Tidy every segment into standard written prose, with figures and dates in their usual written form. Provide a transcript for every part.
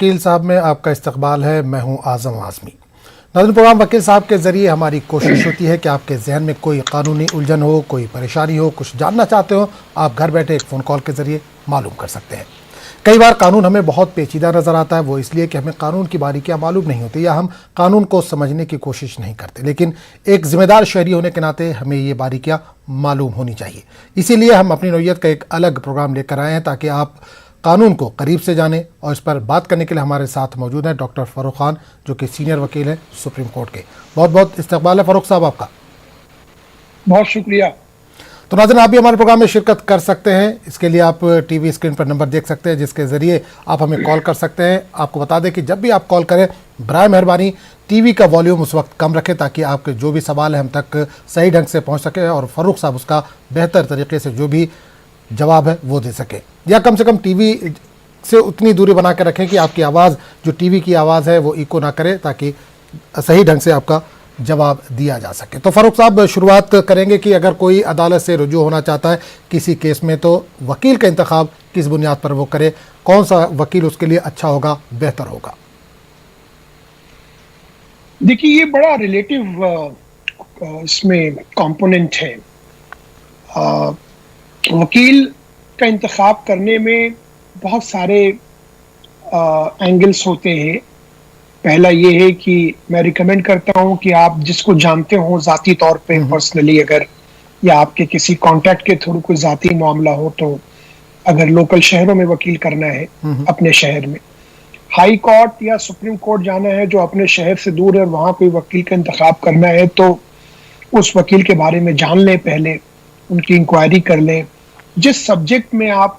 वकील साहब में आपका इस्तकबाल है। मैं हूं आज़म आज़मी। नाज़रीन, प्रोग्राम वकील साहब के ज़रिए हमारी कोशिश होती है कि आपके जहन में कोई कानूनी उलझन हो, कोई परेशानी हो, कुछ जानना चाहते हो, आप घर बैठे एक फ़ोन कॉल के ज़रिए मालूम कर सकते हैं। कई बार कानून हमें बहुत पेचीदा नज़र आता है, वो इसलिए कि हमें कानून की बारीकियाँ मालूम नहीं होती या हम कानून को समझने की कोशिश नहीं करते, लेकिन एक ज़िम्मेदार शहरी होने के नाते हमें ये बारीकियाँ मालूम होनी चाहिए। इसीलिए हम अपनी नौइयत का एक अलग प्रोग्राम लेकर आए हैं ताकि आप कानून को करीब से जानें। और इस पर बात करने के लिए हमारे साथ मौजूद हैं डॉक्टर फ़ारूक खान, जो कि सीनियर वकील हैं सुप्रीम कोर्ट के। बहुत बहुत इस्तकबाल है फ़ारूक साहब आपका। बहुत शुक्रिया। तो नाज़रीन, आप भी हमारे प्रोग्राम में शिरकत कर सकते हैं। इसके लिए आप टीवी स्क्रीन पर नंबर देख सकते हैं जिसके ज़रिए आप हमें कॉल कर सकते हैं। आपको बता दें कि जब भी आप कॉल करें, बराए मेहरबानी टीवी का वॉल्यूम उस वक्त कम रखें ताकि आपके जो भी सवाल है हम तक सही ढंग से पहुँच सके और फ़ारूक साहब उसका बेहतर तरीके से जो भी जवाब है वो दे सके, या कम से कम टीवी से उतनी दूरी बना के रखें कि आपकी आवाज़ जो टीवी की आवाज़ है वो इको ना करे, ताकि सही ढंग से आपका जवाब दिया जा सके। तो फ़ारूक साहब, शुरुआत करेंगे कि अगर कोई अदालत से रुजू होना चाहता है किसी केस में, तो वकील का इंतखाब किस बुनियाद पर वो करे, कौन सा वकील उसके लिए अच्छा होगा, बेहतर होगा? देखिए, ये बड़ा रिलेटिव इसमें कंपोनेंट है। वकील का इंतखाब करने में बहुत सारे एंगल्स होते हैं। पहला ये है कि मैं रिकमेंड करता हूं कि आप जिसको जानते हो ज़ाती तौर पे, पर्सनली, अगर या आपके किसी कांटेक्ट के थ्रू कोई ज़ाती मामला हो, तो अगर लोकल शहरों में वकील करना है, अपने शहर में, हाई कोर्ट या सुप्रीम कोर्ट जाना है जो अपने शहर से दूर है और वहाँ कोई वकील का इंतखाब करना है, तो उस वकील के बारे में जान लें, पहले उनकी इंक्वायरी कर लें। जिस सब्जेक्ट में आप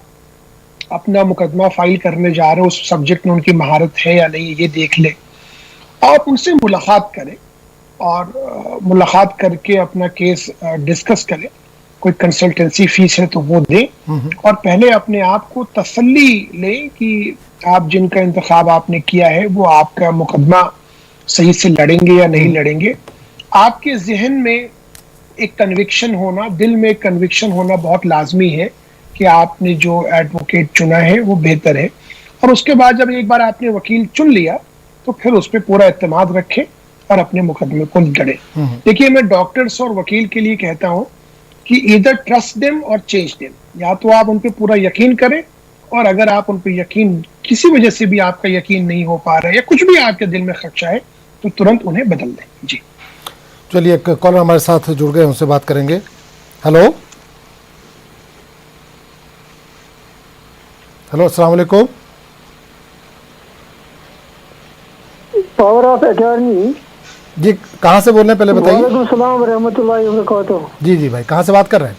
अपना मुकदमा फाइल करने जा रहे हो उस सब्जेक्ट में उनकी महारत है या नहीं, ये देख लें। आप उनसे मुलाकात करें और मुलाकात करके अपना केस डिस्कस करें। कोई कंसल्टेंसी फीस है तो वो दें और पहले अपने आप को तसल्ली लें कि आप जिनका इंतखाब आपने किया है वो आपका मुकदमा सही से लड़ेंगे या नहीं लड़ेंगे। आपके जहन में एक कन्विक्शन होना, दिल में एक कन्विक्शन होना बहुत लाजमी है कि आपने जो एडवोकेट चुना है वो बेहतर है। और उसके बाद जब एक बार आपने वकील चुन लिया तो फिर उस पर पूरा एतमाद रखें और अपने मुकदमे को लड़े। देखिए, मैं डॉक्टर्स और वकील के लिए कहता हूं कि इधर ट्रस्ट देम और चेंज देम। या तो आप उन पर पूरा यकीन करें, और अगर आप उन पर यकीन, किसी वजह से भी आपका यकीन नहीं हो पा रहा है या कुछ भी आपके दिल में खदशा है, तो तुरंत उन्हें बदल दें। जी चलिए, एक कॉलर हमारे साथ जुड़ गए, उनसे बात करेंगे। हेलो हेलो, अस्सलाम वालेकुम। पावर ऑफ अटॉर्नी जी, कहाँ से बोल रहे हैं पहले बताइए? वालेकुम सलाम रहमतुल्लाहि व बरकातहू। जी जी भाई, कहाँ से बात कर रहे हैं?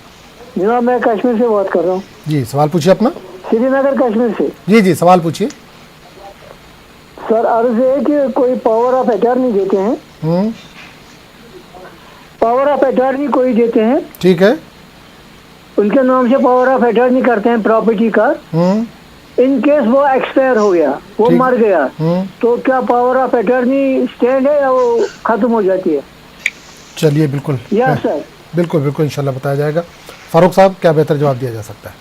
जनाब, मैं कश्मीर से बात कर रहा हूँ। जी, सवाल पूछिए अपना। श्रीनगर कश्मीर से। जी जी, सवाल पूछिए। सर, अर्ज है कि कोई पावर ऑफ अटॉर्नी देते हैं, पावर ऑफ अटॉर्नी कोई देते हैं, ठीक है, उनके नाम से पावर ऑफ अटॉर्नी करते हैं प्रॉपर्टी का। इन केस वो एक्सपायर हो गया, वो मर गया, तो क्या पावर ऑफ अटॉर्नी स्टैंड है या वो खत्म हो जाती है? चलिए, बिल्कुल या सर, बिल्कुल बिल्कुल इंशाल्लाह बताया जाएगा। फारूक साहब, क्या बेहतर जवाब दिया जा सकता है?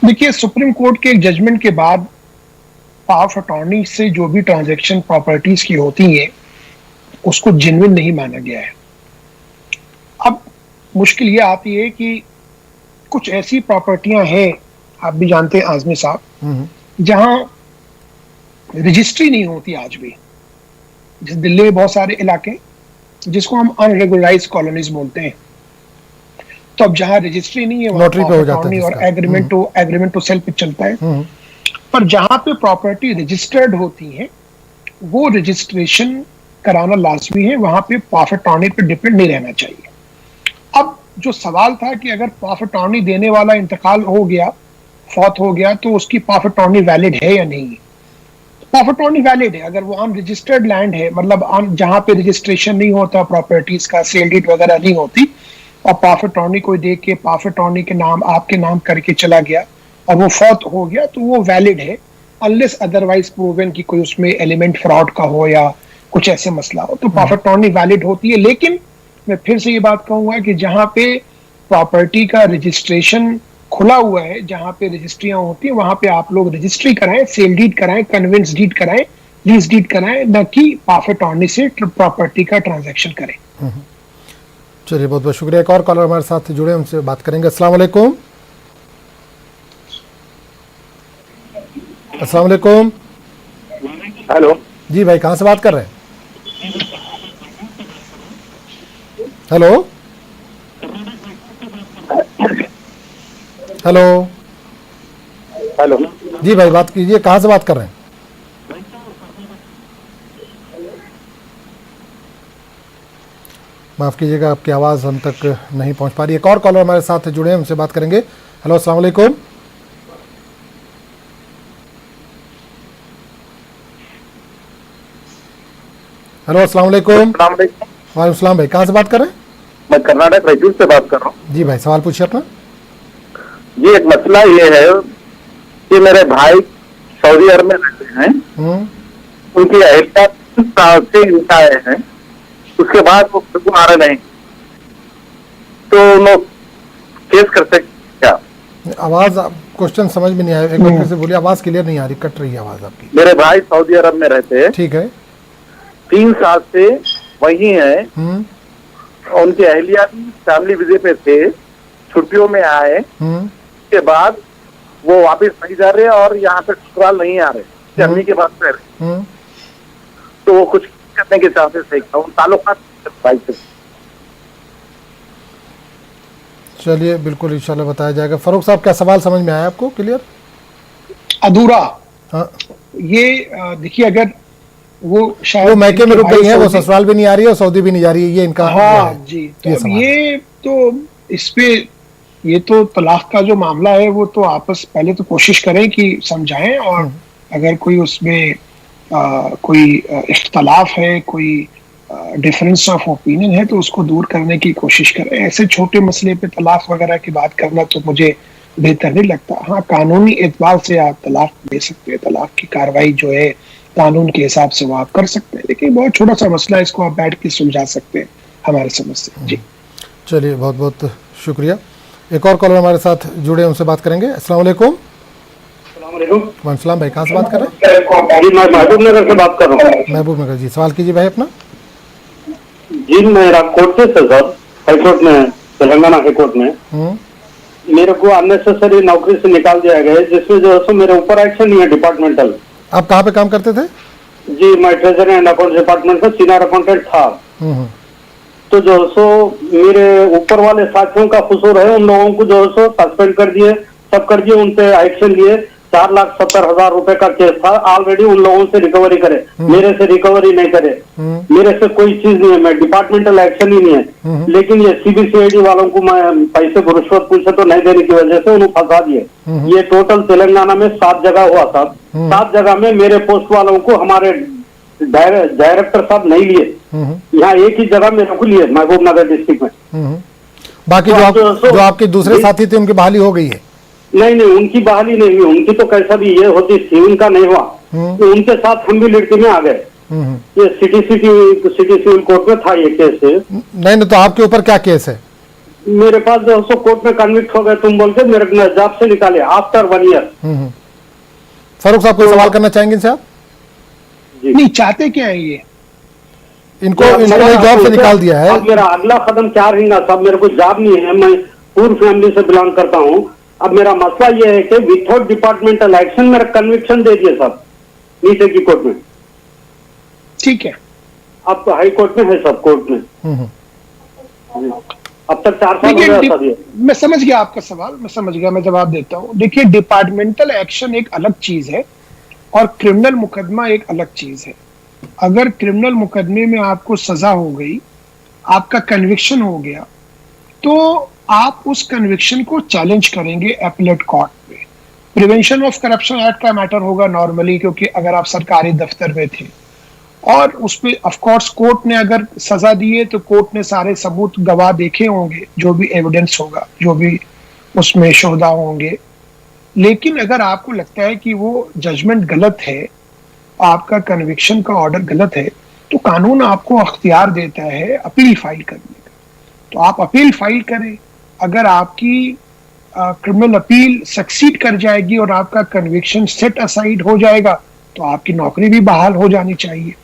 देखिए, सुप्रीम कोर्ट के एक जजमेंट के बाद पावर ऑफ अटॉर्नी से जो भी ट्रांजैक्शन प्रॉपर्टीज की होती है उसको जेन्युइन नहीं माना गया है। अब मुश्किल ये आती है कि कुछ ऐसी प्रॉपर्टियां हैं, आप भी जानते हैं आजमी साहब, जहां रजिस्ट्री नहीं होती आज भी। जैसे दिल्ली में बहुत सारे इलाके जिसको हम अनरेगुलराइज कॉलोनीज बोलते हैं, तो अब जहां रजिस्ट्री नहीं है नोटरी पे हो जाता है और एग्रीमेंट टू सेल पे चलता है। पर जहां पे प्रॉपर्टी रजिस्टर्ड होती है वो रजिस्ट्रेशन कराना लाजमी है, वहां पे पावर ऑफ अटॉर्नी पे डिपेंड नहीं रहना चाहिए। अब जो सवाल था कि अगर पावर ऑफ अटॉर्नी देने वाला इंतकाल हो गया, फौत हो गया, तो उसकी पावर ऑफ अटॉर्नी वैलिड है या नहीं? पावर ऑफ अटॉर्नी वैलिड है अगर वो अनरजिस्टर्ड लैंड है, मतलब जहां पे रजिस्ट्रेशन नहीं होता, प्रॉपर्टीज का सेल डीड वगैरह नहीं होती, और पावर ऑफ अटॉर्नी कोई देख के पावर ऑफ अटॉर्नी के नाम आपके नाम करके चला गया और वो फौत हो गया, तो वो वैलिड है, अनलेस अदरवाइज प्रूवन कि कोई उसमें एलिमेंट फ्रॉड का हो या कुछ ऐसे मसला हो, तो पावर ऑफ अटॉर्नी वैलिड होती है। लेकिन मैं फिर से ये बात कहूंगा कि जहां पे प्रॉपर्टी का रजिस्ट्रेशन खुला हुआ है, जहां पे रजिस्ट्रियां होती हैं वहां पे आप लोग रजिस्ट्री कराएं, सेल डीड कराएं, कन्वेंस डीड कराएं, लीज डीड कराएं, न कि पाफ अटॉर्नी से प्रॉपर्टी का ट्रांजैक्शन करें। चलिए, बहुत बहुत शुक्रिया। एक और कॉलर हमारे साथ जुड़े, उनसे बात करेंगे। अस्सलाम वालेकुम। अस्सलाम वालेकुम। हेलो जी भाई, कहाँ से बात कर रहे हैं? Hello hello. हेलो जी भाई, बात कीजिए, कहाँ से बात कर रहे हैं? माफ़ कीजिएगा, आपकी आवाज़ हम तक नहीं पहुंच पा रही है। एक और कॉलर हमारे साथ जुड़े हैं, उनसे बात करेंगे। हेलो, अस्सलाम वालेकुम। हेलो, अस्सलाम वालेकुम। वालेकुम सलाम भाई, कहाँ से बात कर रहे हैं? मैं कर्नाटक रायचूर से बात कर रहा हूँ। जी भाई, सवाल पूछिए अपना। जी, एक मसला ये है कि मेरे भाई सऊदी अरब में रहते हैं, उनकी अहिंसा 3 साल से इनका है, उसके बाद वो खुद को आ रहे नहीं, तो लोग केस कर सकते क्या? आवाज़, क्वेश्चन समझ में नहीं आया, एक बार फिर से बोलिए, आवाज़ क्लियर नहीं आ रही, कट रही है आवाज़ आपकी। मेरे भाई सऊदी अरब में रहते हैं, ठीक है। 3 साल से वही है, उनकी अहलिया भी फैमिली विजिट पे थे, छुट्टियों में आए, के बाद वो वापस नहीं जा रहे और यहाँ पे ससुराल नहीं आ रहे, जर्नी के बाद रह रहे, तो वो कुछ करने के चांसेस है, उन ताल्लुकात भाई से। चलिए, बिल्कुल इंशाल्लाह बताया जाएगा। फारूक साहब, क्या सवाल समझ में आया आपको क्लियर? अधूरा। हाँ, ये देखिए, अगर वो शायद वो मैके में रुक गई है, वो सऊदी- ससुराल भी नहीं आ रही है और सऊदी भी नहीं जा रही है, ये इनका हाँ है। जी, ये तो सवाल ये तो इस पे, ये तो तलाक का जो मामला है वो तो आपस पहले तो कोशिश करें कि समझाएं, और अगर कोई उसमें कोई इख्तलाफ है, कोई डिफरेंस ऑफ ओपिनियन है, तो उसको दूर करने की कोशिश करें। ऐसे छोटे मसले पे तलाक वगैरह की बात करना तो मुझे बेहतर नहीं लगता। हाँ, कानूनी एतबार से आप तलाक दे सकते हैं, तलाक की कार्रवाई जो है कानून के हिसाब से वो आप कर सकते हैं, लेकिन बहुत छोटा सा मसला है, इसको आप बैठ के सुलझा सकते हैं हमारे समझ से। जी, चलिए, बहुत बहुत शुक्रिया। एक और कॉलर हमारे साथ जुड़े, उनसे बात करेंगे। अस्सलाम वालेकुम। वालेकुम सलाम भाई, कहाँ से बात कर रहे हैं? जी, मैं महबूब नगर से बात कर रहा हूँ। महबूब नगर। जी, सवाल कीजिए भाई अपना। जी, मेरा कोर्ट से सर, हाईकोर्ट में, तेलंगाना हाईकोर्ट में मेरे को अननेसेसरी नौकरी से निकाल दिया गया है, जिसमें जो है मेरे ऊपर एक्शन नहीं है डिपार्टमेंटल। आप कहाँ पे काम करते थे? जी, मैं ट्रेजरी एंड अकाउंट डिपार्टमेंट में सीनियर अकाउंटेंट था। तो जो सो मेरे ऊपर वाले साथियों का कसूर है, उन लोगों को जो सो सस्पेंड कर दिए, सब कर दिए, उन पे एक्शन लिए। 4,70,000 रुपए का केस था, ऑलरेडी उन लोगों से रिकवरी करे, मेरे से रिकवरी नहीं करे, मेरे से कोई चीज नहीं है, मैं डिपार्टमेंटल एक्शन ही नहीं है। लेकिन ये सीबीसीआईडी वालों को मैं पैसे को रिश्वत पूछे तो नहीं देने की वजह से उन्हें फंसा दिए। ये टोटल तेलंगाना में 7 जगह हुआ था। 7 जगह में मेरे पोस्ट वालों को हमारे डायरेक्टर साहब नहीं लिए, यहाँ एक ही जगह मेरे को लिए, महबूब नगर डिस्ट्रिक्ट में। बाकी जो आपके दूसरे साथी थे उनकी बहाली हो गई है? नहीं, उनकी बहाली नहीं हुई, उनकी तो कैसा भी ये होती थी, उनका नहीं हुआ। तो उनके साथ हम भी लड़की में आ गए। ये सिटी सिविल कोर्ट में था ये केस। नहीं, तो आपके ऊपर क्या केस है? मेरे पास जो सो कोर्ट में कन्विक्ट हो गए तुम बोल के मेरे जॉब से निकाले आफ्टर 1 ईयर। फारूक साहब, कोई सवाल करना चाहेंगे इनसे आप? नहीं, चाहते क्या है ये? इनको जॉब से निकाल दिया है। अब मेरा अगला कदम क्या रहेगा साहब? मेरे को जॉब नहीं है, मैं पूर्व फैमिली से बिलोंग करता हूँ। अब मेरा मसला ये है कि विथआउट डिपार्टमेंटल एक्शन मेरा कन्विक्शन दे दिए सब नीचे की कोर्ट में। ठीक है, अब तो हाई कोर्ट में है, सब कोर्ट में। अब तक 4 साल हो गया सब ये। मैं समझ गया आपका सवाल, मैं समझ गया, मैं जवाब देता हूँ। देखिए, डिपार्टमेंटल एक्शन एक अलग चीज है और क्रिमिनल मुकदमा एक अलग चीज है। अगर क्रिमिनल मुकदमे में आपको सजा हो गई, आपका कन्विक्शन हो गया, तो आप उस कन्विक्शन को चैलेंज करेंगे एपलेट कोर्ट में। प्रिवेंशन ऑफ करप्शन एक्ट का मैटर होगा नॉर्मली, क्योंकि अगर आप सरकारी दफ्तर में थे और उस पे ऑफ कोर्स कोर्ट ने अगर सजा दी है तो कोर्ट ने सारे सबूत गवाह देखे होंगे, जो भी एविडेंस होगा, जो भी उसमें शोधा होंगे। लेकिन अगर आपको लगता है कि वो जजमेंट गलत है, आपका कन्विक्शन का ऑर्डर गलत है, तो कानून आपको अख्तियार देता है अपील फाइल करने का। तो आप अपील फाइल करें। अगर आपकी क्रिमिनल अपील सक्सीड कर जाएगी और आपका कन्विक्शन सेट असाइड हो जाएगा तो आपकी नौकरी भी बहाल हो जानी चाहिए,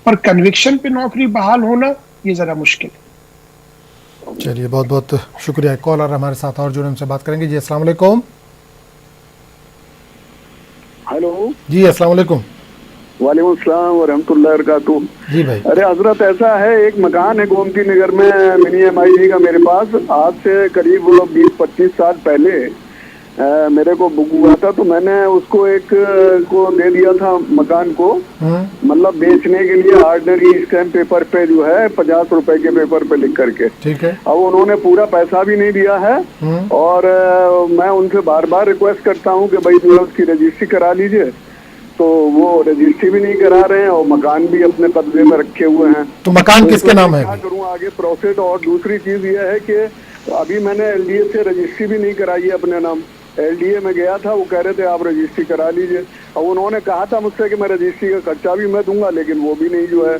पर कन्विक्शन पे नौकरी बहाल होना ये जरा मुश्किल है। चलिए, बहुत बहुत शुक्रिया। कॉलर हमारे साथ और जुड़े, हमसे बात करेंगे। जी अस्सलाम वालेकुम। हेलो जी अस्सलाम वालेकुम। वालेकुम सलाम व रहमतुल्लाहि व बरकातुहू। जी भाई। अरे हजरत, ऐसा है, एक मकान है गोमती नगर में मिनी MIG का मेरे पास। आज से करीब 20-25 साल पहले मेरे को बुक हुआ था, तो मैंने उसको एक को दे दिया था मकान को, मतलब बेचने के लिए ऑर्डिनरी स्टैम्प पेपर पे जो है 50 रुपए के पेपर पे लिख करके। ठीक है। अब उन्होंने पूरा पैसा भी नहीं दिया है और मैं उनसे बार बार रिक्वेस्ट करता हूँ कि भाई जो है उसकी रजिस्ट्री करा लीजिए, तो वो रजिस्ट्री भी नहीं करा रहे हैं और मकान भी अपने कब्जे में रखे हुए हैं। तो मकान किसके नाम है? क्या करूं आगे प्रोसेस? और दूसरी चीज ये है कि अभी मैंने LDA से रजिस्ट्री भी नहीं कराई है अपने नाम। LDA में गया था, वो कह रहे थे आप रजिस्ट्री करा लीजिए, और उन्होंने कहा था मुझसे कि मैं रजिस्ट्री का खर्चा भी मैं दूंगा, लेकिन वो भी नहीं जो है,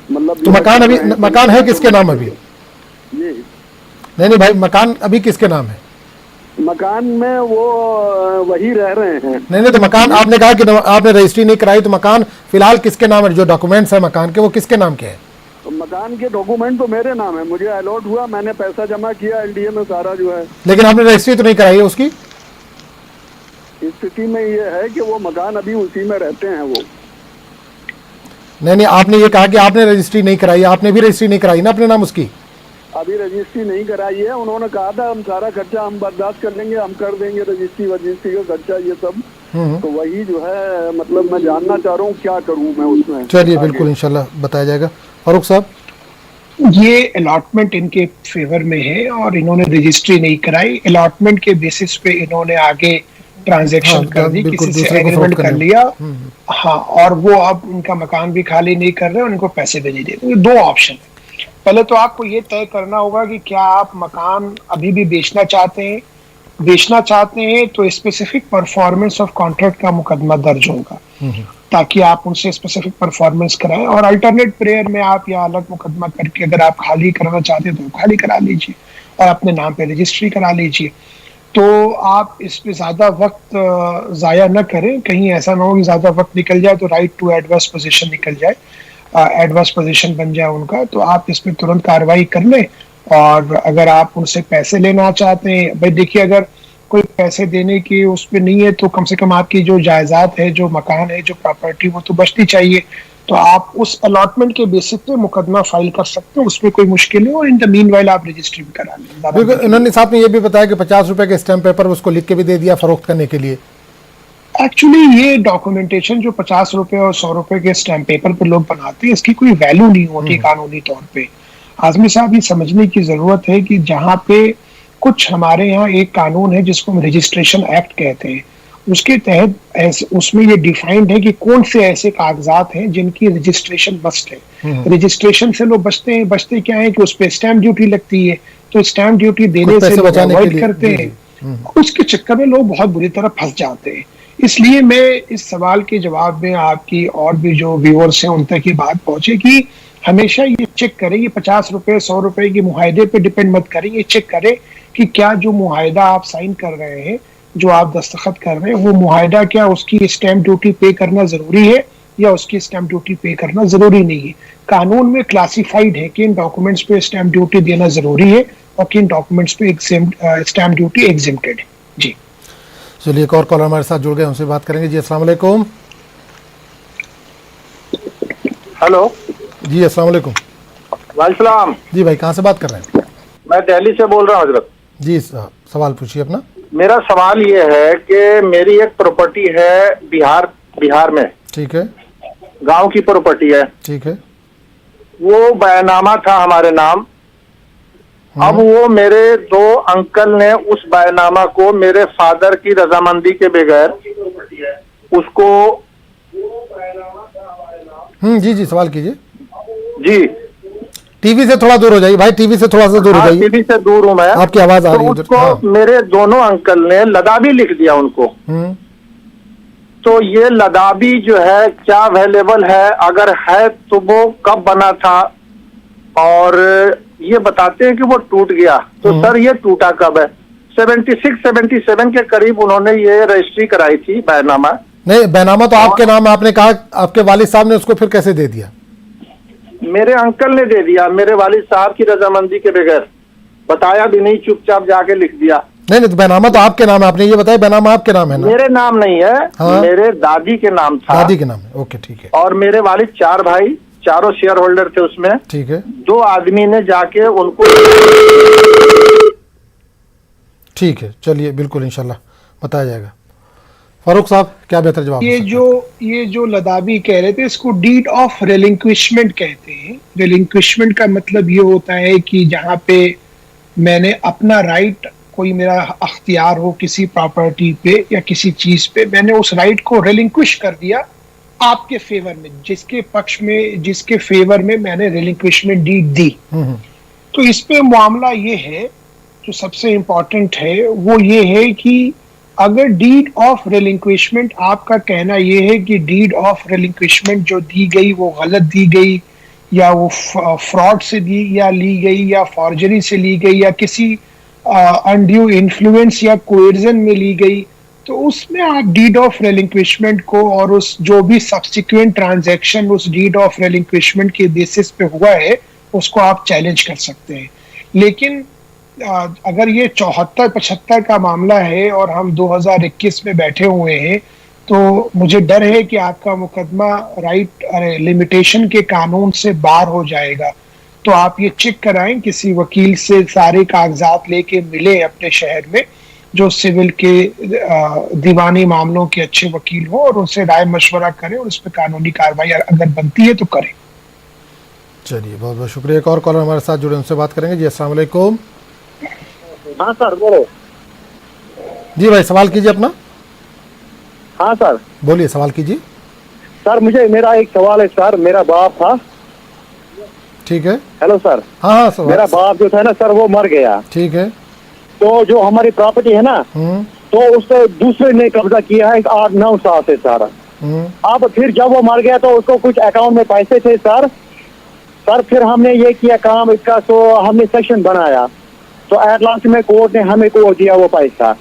मतलब। तो मकान अभी, मकान है किसके नाम अभी? जी नहीं भाई, मकान अभी किसके नाम है? मकान में वो वही रह रहे हैं। नहीं, तो मकान आपने कहा कि आपने रजिस्ट्री नहीं कराई, तो मकान फिलहाल किसके नाम है? जो डॉक्यूमेंट्स है मकान के, वो किसके नाम के हैं? तो मकान के डॉक्यूमेंट तो मेरे नाम है, मुझे अलॉट हुआ, मैंने पैसा जमा किया LDA में सारा जो है। लेकिन आपने रजिस्ट्री तो नहीं कराई है उसकी? स्थिति में ये है कि वो मकान अभी उसी में रहते हैं वो। नहीं, आपने ये कहा कि आपने रजिस्ट्री नहीं कराई, आपने भी रजिस्ट्री नहीं कराई ना अपने नाम उसकी? अभी रजिस्ट्री नहीं कराई है, उन्होंने कहा था हम सारा खर्चा हम बर्दाश्त कर लेंगे, हम कर देंगे रजिस्ट्री का खर्चा ये सब। तो वही जो है, मतलब मैं जानना चाह रहा हूँ क्या करूँ मैं उसमें। चलिए, बिल्कुल इंशाल्लाह बताया जाएगा। फारूक साहब, ये अलॉटमेंट इनके फेवर में है और इन्होंने रजिस्ट्री नहीं कराई, अलॉटमेंट के बेसिस पे इन्होंने आगे ट्रांजैक्शन कर दी, किसी से एग्रीमेंट कर लिया। हाँ, और वो अब उनका मकान भी खाली नहीं कर रहे, उनको पैसे भी नहीं दे रहे। दो ऑप्शन है, पहले तो आपको ये तय करना होगा कि क्या आप मकान अभी भी बेचना चाहते हैं। बेचना चाहते हैं तो स्पेसिफिक परफॉर्मेंस ऑफ कॉन्ट्रैक्ट का मुकदमा दर्ज होगा, ताकि आप उनसे स्पेसिफिक परफॉर्मेंस कराएं, और अल्टरनेट प्रेयर में आप या अलग मुकदमा करके अगर आप खाली कराना चाहते हैं तो खाली करा लीजिए और अपने नाम पे रजिस्ट्री करा लीजिए। तो आप इस पे ज्यादा वक्त जाया न करें, कहीं ऐसा ना हो कि ज्यादा वक्त निकल जाए तो राइट टू एडवर्स पोजीशन निकल जाए, एडवर्स पोजीशन बन जाए उनका। तो आप इस पे तुरंत कार्रवाई कर लें। और अगर आप उनसे पैसे लेना चाहते हैं, भाई देखिए, अगर कोई पैसे देने की उस पर नहीं है तो कम से कम आपकी जो जायदाद है, जो मकान है, जो प्रॉपर्टी, वो तो बचती चाहिए। तो आप उस अलॉटमेंट के बेसिस पे मुकदमा फाइल कर सकते हैं, उसमें कोई मुश्किल नहीं, और इन द मीनवाइल आप रजिस्ट्री भी करा लें। इन्होंने साथ में ये भी बताया कि 50 रुपए के स्टैम्प पेपर उसको लिख के भी दे दिया फरोख्त करने के लिए। एक्चुअली ये डॉक्यूमेंटेशन जो 50 रुपए और 100 रुपए के स्टैम्प पेपर पे लोग बनाते हैं, इसकी कोई वैल्यू नहीं होती कानूनी तौर पे। आजमी साहब, ये समझने की जरूरत है कि जहाँ पे कुछ हमारे यहाँ एक कानून है जिसको हम रजिस्ट्रेशन एक्ट कहते हैं, उसके तहत उसमें ये डिफाइंड है कि कौन से ऐसे कागजात हैं जिनकी रजिस्ट्रेशन मस्ट है। रजिस्ट्रेशन से लोग बचते क्या है कि उस पर स्टैम्प ड्यूटी लगती है, तो स्टैम्प ड्यूटी देने से लोग अवॉइड करते हैं। उसके चक्कर में लोग बहुत बुरी तरह फंस जाते हैं। इसलिए मैं इस सवाल के जवाब में आपकी और भी जो व्यूअर्स हैं उन तक ये बात पहुंचे कि हमेशा ये चेक करें, ये 50 रुपए 100 रुपए के मुआहदे पे डिपेंड मत करें, ये चेक करें कि क्या जो मुआहदा आप साइन कर रहे हैं, जो आप दस्तखत कर रहे हैं, वो मुआहदा क्या उसकी स्टैम्प ड्यूटी पे करना जरूरी है या उसकी स्टैम्प ड्यूटी पे करना जरूरी नहीं है। कानून में क्लासिफाइड है कि इन डॉक्यूमेंट्स पे स्टैम्प ड्यूटी देना जरूरी है और किन डॉक्यूमेंट्स पे स्टैम्प ड्यूटी एग्जेम्प्टेड है। जी चलिए, एक और कॉलर हमारे साथ जुड़ गए, उनसे बात करेंगे। जी अस्सलाम वालेकुम। हेलो जी अस्सलाम वालेकुम। वालेकुम। जी भाई, कहाँ से बात कर रहे हैं? मैं दिल्ली से बोल रहा हूँ हजरत। जी साहब, सवाल पूछिए अपना। मेरा सवाल ये है कि मेरी एक प्रॉपर्टी है बिहार में। ठीक है। गांव की प्रॉपर्टी है। ठीक है। वो बयानामा था हमारे नाम। अब वो मेरे 2 अंकल ने उस बयानामा को मेरे फादर की रजामंदी के बगैर उसको जी सवाल कीजिए। जी, टीवी से थोड़ा दूर हो जाइए भाई, टीवी से थोड़ा सा दूर हो जाइए। टीवी से दूर हूँ मैं, आपकी आवाज आ रही है। उसको मेरे दोनों अंकल ने लदाबी लिख दिया उनको। तो ये लदाबी जो है क्या अवेलेबल है? अगर है तो वो कब बना था? और ये बताते हैं कि वो टूट गया, तो सर ये टूटा कब है? 76-77 के करीब उन्होंने ये रजिस्ट्री कराई थी बैनामा। नहीं, बैनामा तो आपके नाम है, आपने कहा आपके वालिद साहब ने उसको फिर कैसे दे दिया? मेरे अंकल ने दे दिया, मेरे वालिद साहब की रजामंदी के बगैर, बताया भी नहीं, चुपचाप जाके लिख दिया। नहीं तो बैनामा तो आपके नाम है, आपने ये बताया बैनामा आपके नाम है ना? मेरे नाम नहीं है। हाँ? मेरे दादी के नाम था। दादी के नाम है, ओके ठीक है। और मेरे वालिद 4 भाई, चारों शेयर होल्डर थे उसमें। ठीक है, 2 आदमी ने जाके उनको। ठीक है, चलिए बिल्कुल इंशाल्लाह बताया जाएगा। फारूक साहब क्या बेहतर जवाब? ये जो लदाबी कह रहे थे, इसको डीड ऑफ रिलिंक्विशमेंट कहते हैं। रिलिंक्विशमेंट का मतलब ये होता है कि जहाँ पे मैंने अपना राइट, कोई मेरा अख्तियार हो किसी प्रॉपर्टी पे या किसी चीज पे, मैंने उस राइट को रिलिंक्विश कर दिया आपके फेवर में, जिसके फेवर में मैंने रिलिंक्विशमेंट डीड दी। तो इस पे मामला ये है, जो सबसे इम्पोर्टेंट है वो ये है कि अगर डीड ऑफ रिलिंक्विशमेंट, आपका कहना ये है कि डीड ऑफ रिलिंक्विशमेंट जो दी गई वो गलत दी गई, या वो फ्रॉड से दी या ली गई, या फॉर्जरी से ली गई, या किसी अनड्यू इन्फ्लुएंस या कोएर्जन में ली गई, तो उसमें आप डीड ऑफ रिलिंक्विशमेंट को और उस जो भी सब्सिक्वेंट ट्रांजैक्शन उस डीड ऑफ रिलिंक्विशमेंट के बेसिस पे हुआ है उसको आप चैलेंज कर सकते हैं। लेकिन अगर ये 74-75 का मामला है और हम 2021 में बैठे हुए हैं, तो मुझे डर है कि आपका मुकदमा राइट लिमिटेशन के कानून से बाहर हो जाएगा। तो आप ये चेक कराएं किसी वकील से, सारे कागजात लेके मिले अपने शहर में, जो सिविल के दीवानी मामलों के अच्छे वकील हो, और उनसे राय मशवरा करें और उस पर कानूनी कार्रवाई अगर बनती है तो करें। चलिए बहुत बहुत शुक्रिया। एक और कॉलर हमारे साथ जुड़े, उनसे बात करेंगे। जी अस्सलाम वालेकुम। हाँ सर बोलो। जी भाई सवाल कीजिए अपना। हाँ सर बोलिए, सवाल कीजिए। सर मेरा एक सवाल है सर। मेरा बाप था। ठीक है। Hello sir. हाँ सवाल। मेरा बाप जो था ना सर, वो मर गया। ठीक है। तो जो हमारी प्रॉपर्टी है ना, तो उससे दूसरे ने कब्जा किया है 8-9 साल से सर। अब फिर जब वो मर गया तो उसको कुछ अकाउंट में पैसे थे सर। फिर हमने ये किया काम इसका, तो हमने सेक्शन बनाया, तो एट लास्ट में कोर्ट ने हमें को दिया वो पैसा।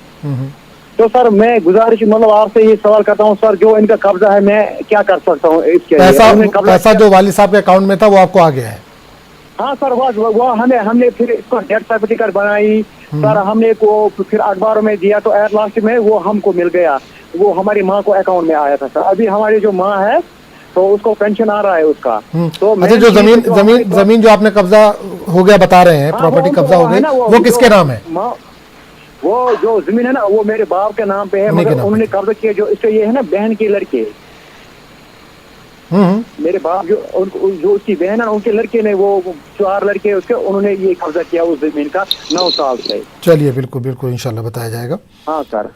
तो सर मैं गुजारिश मतलब आपसे ये सवाल करता हूँ सर, जो इनका कब्जा है मैं क्या कर सकता हूँ इसके लिए? पैसा जो वालिद साहब के अकाउंट में था वो आपको आ गया है? हाँ सर, वो हमने फिर इसको डेथ सर्टिफिकेट बनाई सर, हमने को फिर अखबारों में दिया, तो एट लास्ट में वो हमको मिल गया। वो हमारी माँ को अकाउंट में आया था सर। अभी हमारी जो माँ है तो उसको पेंशन आ रहा है उसका। तो अच्छा, जो जमीन जो आपने कब्जा हो गया बता रहे हैं, प्रॉपर्टी कब्जा हो गई, वो किसके नाम है? वो जो जमीन है ना वो मेरे बाप के नाम पे है, मगर उन्होंने कब्जा किया जो इसके ये है ना बहन के लड़के। मेरे बाप जो उसकी बहन है उनके लड़के ने, वो 4 लड़के उसके, उन्होंने ये कब्जा किया उस जमीन का 9 साल से। चलिए बिल्कुल बिल्कुल इंशाल्लाह बताया जाएगा। हाँ सर।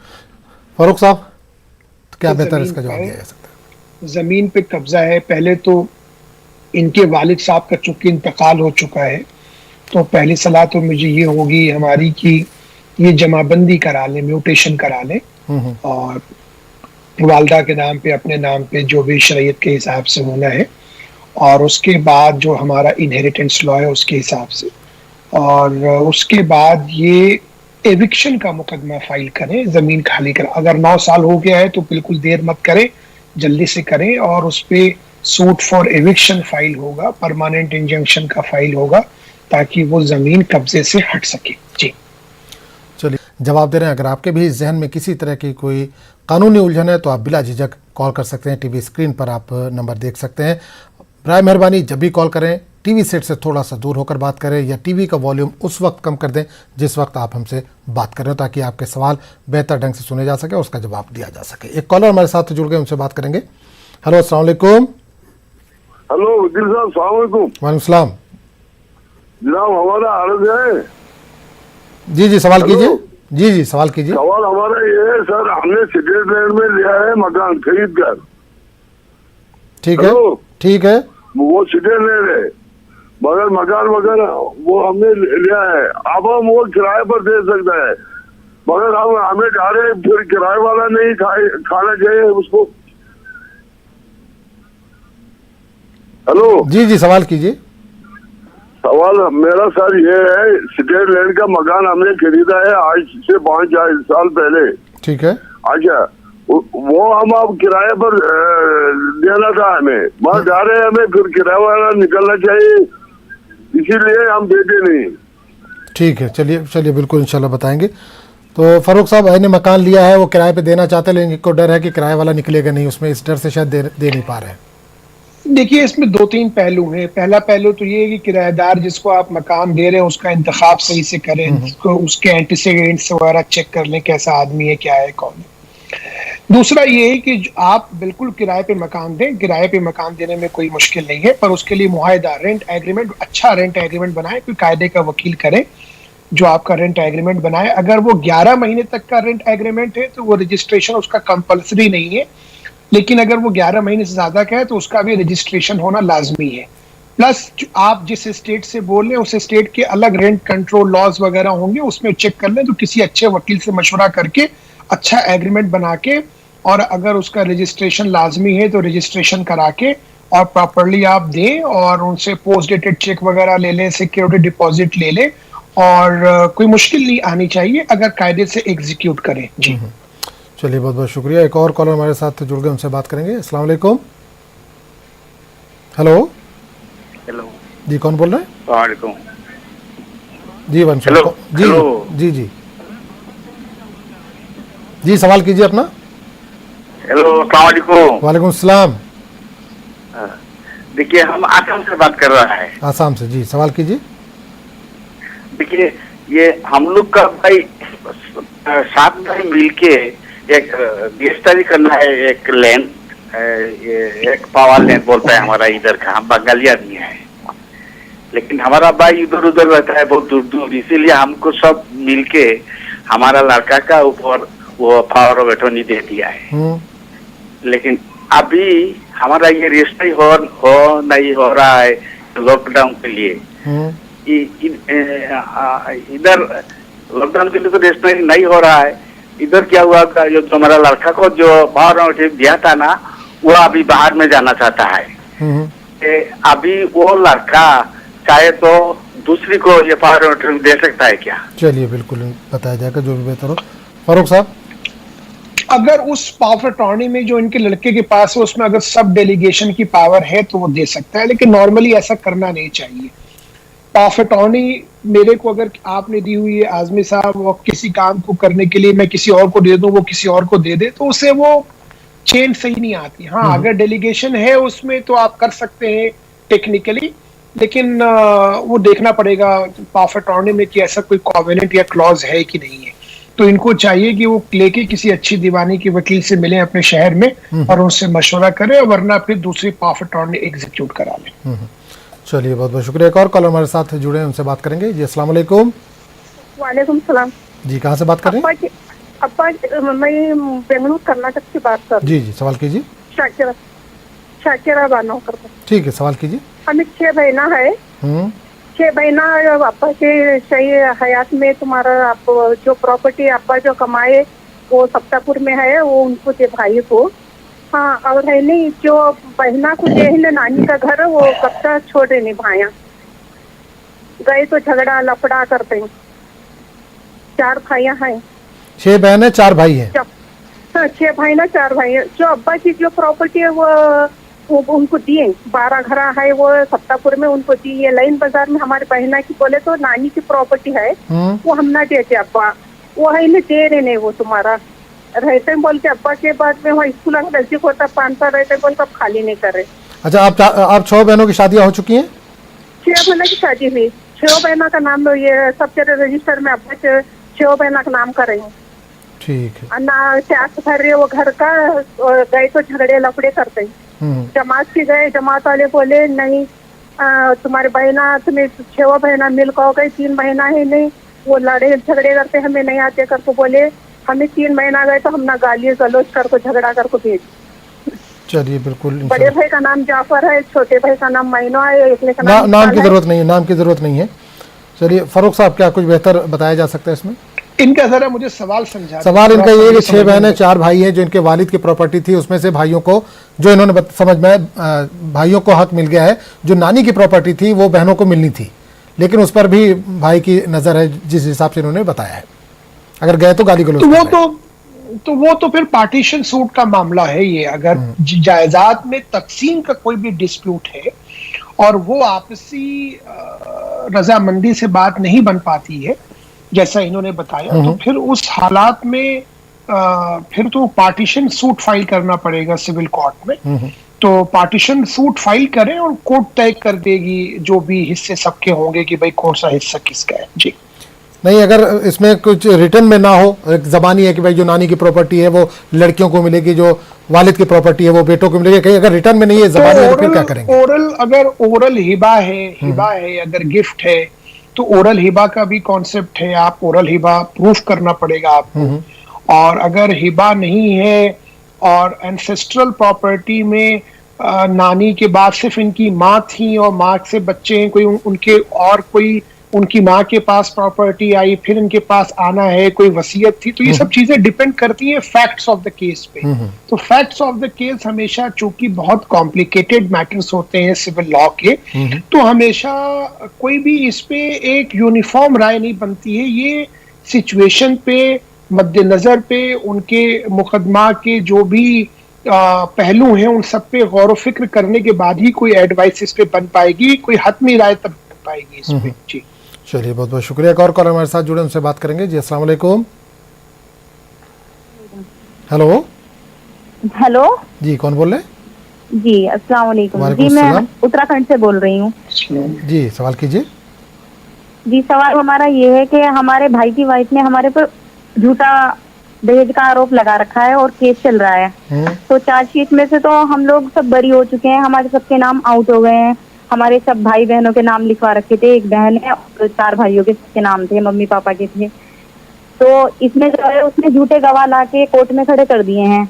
फारूक साहब तो क्या बेहतर इसका जवाब दिया जा सकता है? जमीन पे कब्जा है। पहले तो इनके वालिद साहब का चूंकि इंतकाल हो चुका है, तो पहली सलाह तो मुझे ये होगी हमारी कि ये जमाबंदी करा लें, म्यूटेशन करा लें, और वालदा के नाम पे, अपने नाम पे, जो भी शरीयत के हिसाब से होना है, और उसके बाद जो हमारा इनहेरिटेंस लॉ है उसके हिसाब से, और उसके बाद ये एविक्शन का मुकदमा फाइल करें, जमीन खाली करें। अगर 9 साल हो गया है तो बिल्कुल देर मत करें, जल्दी से करें, और उस पे सूट फॉर एविक्शन फाइल होगा, परमानेंट इंजंक्शन का फाइल होगा, ताकि वो जमीन कब्जे से हट सके। जी चलिए जवाब दे रहे हैं। अगर आपके भी जहन में किसी तरह की कोई कानूनी उलझन है तो आप बिला झिझक कॉल कर सकते हैं। टीवी स्क्रीन पर आप नंबर देख सकते हैं। बराए मेहरबानी जब भी कॉल करें टीवी सेट से थोड़ा सा दूर होकर बात करें, या टीवी का वॉल्यूम उस वक्त कम कर दें जिस वक्त आप हमसे बात कर रहे हो, ताकि आपके सवाल बेहतर ढंग से सुने जा सके, उसका जवाब दिया जा सके। एक कॉलर हमारे साथ जुड़ गए, उनसे बात करेंगे। हेलो अस्सलाम वालेकुम। हेलो वकील साहब, अस्सलाम वालेकुम। वालेकुम सलाम। जनाब हमारा अर्ज है। जी सवाल कीजिए। जी सवाल कीजिए। सवाल हमारा ये है सर, हमने सिटीजलैंड में लिया है मकान खरीद कर। ठीक है। वो सिटीजलैंड है, मगर मकान वगैरह वो हमने लिया है। अब हम वो किराए पर दे सकते हैं, मगर हम हमें जा रहे हैं, फिर किराए वाला नहीं खाना चाहिए उसको। हेलो जी सवाल कीजिए। सवाल सवाल मेरा सर ये है, स्टेट लैंड का मकान हमने खरीदा है आज से 5 साल पहले। ठीक है। अच्छा, वो हम अब किराए पर देना था हमें, बस जा रहे हैं, हमें फिर किराया वाला निकलना चाहिए, इसीलिए हम देते नहीं। ठीक है, चलिए चलिए बिल्कुल इंशाल्लाह बताएंगे। तो फारूक साहब, ने मकान लिया है, वो किराए पे देना चाहते हैं, लेकिन इनको डर है कि किराए वाला निकलेगा नहीं, उसमें इस डर से शायद दे नहीं पा रहे हैं। देखिए, इसमें 2-3 पहलू हैं। पहला पहलू तो ये है कि किराएदार जिसको आप मकान दे रहे हैं उसका इंतखाब सही से करें, उसके एंटीसीडेंट्स वगैरह चेक कर लें, कैसा आदमी है, क्या है, कौन है। दूसरा ये है कि आप बिल्कुल किराए पे मकान दें, किराए पे मकान देने में कोई मुश्किल नहीं है, पर उसके लिए मुआहदा रेंट एग्रीमेंट, अच्छा रेंट एग्रीमेंट बनाए, कोई कायदे का वकील करें जो आपका रेंट एग्रीमेंट बनाए। अगर वो 11 महीने तक का रेंट एग्रीमेंट है तो वो रजिस्ट्रेशन उसका कंपल्सरी नहीं है, लेकिन अगर वो 11 महीने से ज्यादा का है तो उसका भी रजिस्ट्रेशन होना लाजमी है। प्लस आप जिस स्टेट से बोल रहे हैं उस स्टेट के अलग रेंट कंट्रोल लॉज वगैरह होंगे, उसमें चेक कर लें, तो किसी अच्छे वकील से मशवरा करके अच्छा एग्रीमेंट बना के, और अगर उसका रजिस्ट्रेशन लाजमी है तो रजिस्ट्रेशन करा के और प्रॉपरली आप दें, और उनसे पोस्ट डेटेड चेक वगैरह ले लें, सिक्योरिटी डिपॉजिट ले लें, और कोई मुश्किल नहीं आनी चाहिए अगर कायदे से एग्जीक्यूट करें। जी चलिए, बहुत बहुत शुक्रिया। एक और कॉलर हमारे साथ जुड़ गए, उनसे बात करेंगे। अस्सलाम वालेकुम। हेलो हेलो जी, कौन बोल रहे हैं? वालेकुम जी वंश। हेलो जी जी जी जी, सवाल कीजिए अपना। हेलो, अस्सलाम वालेकुम। वालेकुम सलाम। देखिए, हम आसाम से बात कर रहा है। आसाम से, जी सवाल कीजिए। देखिए, ये हम लोग का भाई 7 भाई मिलके एक रजिस्ट्री करना है, एक लैंड, एक पावर लैंड बोलता है हमारा इधर का, हम बंगाली आदमी है, लेकिन हमारा भाई इधर उधर रहता है बहुत दूर दूर, इसीलिए हमको सब मिलके हमारा लड़का का ऊपर वो पावर ऑफ अटॉर्नी दे दिया है। लेकिन अभी हमारा ये रजिस्ट्री हो नहीं हो रहा है लॉकडाउन के लिए। इधर लॉकडाउन के लिए तो रजिस्ट्री नहीं हो रहा है। इधर क्या हुआ, जो हमारा लड़का को जो पावर ऑफ अटॉर्नी दिया था ना, वो अभी बाहर में जाना चाहता है। अभी वो लड़का चाहे तो दूसरी को ये पावर ऑफ अटॉर्नी दे सकता है क्या? चलिए बिल्कुल बताया जाएगा जो भी बेहतर हो। फारूक साहब, अगर उस पावर अटॉर्नी में जो इनके लड़के के पास है उसमें अगर सब डेलीगेशन की पावर है तो वो दे सकता है, लेकिन नॉर्मली ऐसा करना नहीं चाहिए। पावर अटॉर्नी मेरे को अगर आपने दी हुई है आजमी साहब, वो किसी काम को करने के लिए मैं किसी और को दे दूं, वो किसी और को दे दे, तो उसे वो चेन सही नहीं आती। हाँ, अगर डेलीगेशन है उसमें तो आप कर सकते हैं टेक्निकली, लेकिन वो देखना पड़ेगा पावर अटॉर्नी में कि ऐसा कोई कॉवेनेंट या क्लॉज है कि नहीं है। तो इनको चाहिए कि वो लेके किसी अच्छी दीवानी के वकील से मिले अपने शहर में और उनसे मशवरा करें, वरना फिर दूसरी पावर अटॉर्नी एग्जीक्यूट करा लें। चलिए, बहुत बहुत शुक्रिया। एक और कॉलर हमारे साथ जुड़े हैं, उनसे बात करेंगे। जी अस्सलाम वालेकुम। वालेकुम सलाम। जी, कहाँ से बात कर रहे हैं? अप्पा, मैं बेंगलुरु कर्नाटक से बात कर रही हूँ। जी जी, सवाल कीजिए। शाकिरा बानो करता। ठीक है, सवाल कीजिए। हमें 6 बहना है। 6 बहना अप्पा के सही हयात में तुम्हारा आप जो प्रॉपर्टी अप्पा जो कमाए वो सप्तापुर में है, वो उनको दे भाई को। हाँ, और है नहीं जो बहना को दे है नानी का घर, वो कब तक छोड़े नहीं भाया गए तो झगड़ा लफड़ा करते हैं। 4 भाइयां हैं। 6 बहन है, 4 भाई हैं। हाँ, 6 भाई ना 4 भाई है। जो अब्बा की जो प्रॉपर्टी है वो उनको दिए, 12 घर है वो सप्तापुर में, उनको दी। ये लाइन बाजार में हमारे बहना की बोले तो नानी की प्रॉपर्टी है, वो हम ना देते अब्बा, वो है नहीं दे रहे नहीं, वो तुम्हारा रहते बोल के अब्बा के बाद में वहाँ स्कूल नजदीक होता 5 साल रहते बोल कर खाली नहीं कर रहे। अच्छा, आप 6 बहनों की शादियां हो चुकी हैं? 6 बहनों की शादी हुई। 6 बहनों का नाम ये सब तेरे रजिस्टर में अब्बा 6 बहनों का नाम करेंगे। ठीक है। ना टैक्स भर रहे वो घर का, गए तो झगड़े लफड़े करते हैं। जमात के गए, जमात वाले बोले नहीं तुम्हारे बहना, तुम्हें 6 बहना मिल को गए, 3 महीना है नहीं, वो लड़े झगड़े करते हमें नहीं आते करके बोले। हमें 3 महीना गए तो हम ना गाली गलोच करको झगड़ा करको भेज। चलिए बिल्कुल। बड़े भाई का नाम जाफर है, छोटे भाई का नाम मैनो है, एक का नाम की जरूरत नहीं है, नाम की जरूरत नहीं है। चलिए फारूक साहब, क्या कुछ बेहतर बताया जा सकता है इसमें? इनका जरा मुझे सवाल समझा। सवाल इनका ये कि 6 बहनें 4 भाई हैं, जो इनके वालिद की प्रॉपर्टी थी, उसमें से भाइयों को, जो इन्होंने समझ में भाइयों को हक मिल गया है, जो नानी की प्रॉपर्टी थी वो बहनों को मिलनी थी, लेकिन उस पर भी भाई की नजर है जिस हिसाब से इन्होंने बताया है। अगर गए तो गाली गलौज तो वो तो फिर पार्टीशन सूट का मामला है। ये अगर जायदाद में तकसीम का कोई भी डिस्प्यूट है और वो आपसी रजामंदी से बात नहीं बन पाती है जैसा इन्होंने बताया, तो फिर उस हालात में फिर तो पार्टीशन सूट फाइल करना पड़ेगा सिविल कोर्ट में। तो पार्टीशन सूट फाइल करें और कोर्ट तय कर देगी जो भी हिस्से सबके होंगे कि भाई कौन सा हिस्सा किसका है। जी नहीं, अगर इसमें कुछ रिटर्न में ना हो, एक जबानी है कि भाई जो नानी की प्रॉपर्टी है वो लड़कियों को मिलेगी, जो वालिद की प्रॉपर्टी है वो बेटों को मिलेगी, कहीं अगर रिटर्न में नहीं है जबानी है तो फिर क्या करेंगे? अगर ओरल हिबा है अगर गिफ्ट है तो ओरल हिबा का भी कॉन्सेप्ट है। आप ओरल हिबा प्रूफ करना पड़ेगा आपको। और अगर हिबा नहीं है और एंसेस्ट्रल प्रॉपर्टी में नानी के बाद सिर्फ इनकी माँ थी और माँ से बच्चे हैं, कोई उनके और कोई उनकी माँ के पास प्रॉपर्टी आई, फिर इनके पास आना है, कोई वसीयत थी, तो ये सब चीजें डिपेंड करती हैं फैक्ट्स ऑफ द केस पे। तो फैक्ट्स ऑफ द केस हमेशा चूंकि बहुत कॉम्प्लिकेटेड मैटर्स होते हैं सिविल लॉ के, तो हमेशा कोई भी इस पे एक यूनिफॉर्म राय नहीं बनती है। ये सिचुएशन पे, मद्देनजर पे, उनके मुकदमा के जो भी पहलू हैं उन सब पे गौर व फिक्र करने के बाद ही कोई एडवाइस इस पे बन पाएगी, कोई हतमी राय तब बन पाएगी इस पे। जी चलिए, बहुत बहुत शुक्रिया। एक और कॉलर हमारे साथ जुड़े, उनसे बात करेंगे। जी अस्सलाम वालेकुम। हेलो हेलो जी, कौन बोल रहे हैं? जी अस्सलाम वालेकुम। जी मैं उत्तराखंड से बोल रही हूँ। जी सवाल कीजिए। जी सवाल हमारा ये है कि हमारे भाई की वाइफ ने हमारे पर झूठा दहेज का आरोप लगा रखा है और केस चल रहा है। तो चार्जशीट में से तो हम लोग सब बरी हो चुके हैं, हमारे सबके नाम आउट हो गए हैं। हमारे सब भाई बहनों के नाम लिखवा रखे थे, एक बहन है और 4 भाइयों के नाम थे, मम्मी पापा के थे। तो इसमें जो है उसने झूठे गवाह ला के कोर्ट में खड़े कर दिए हैं,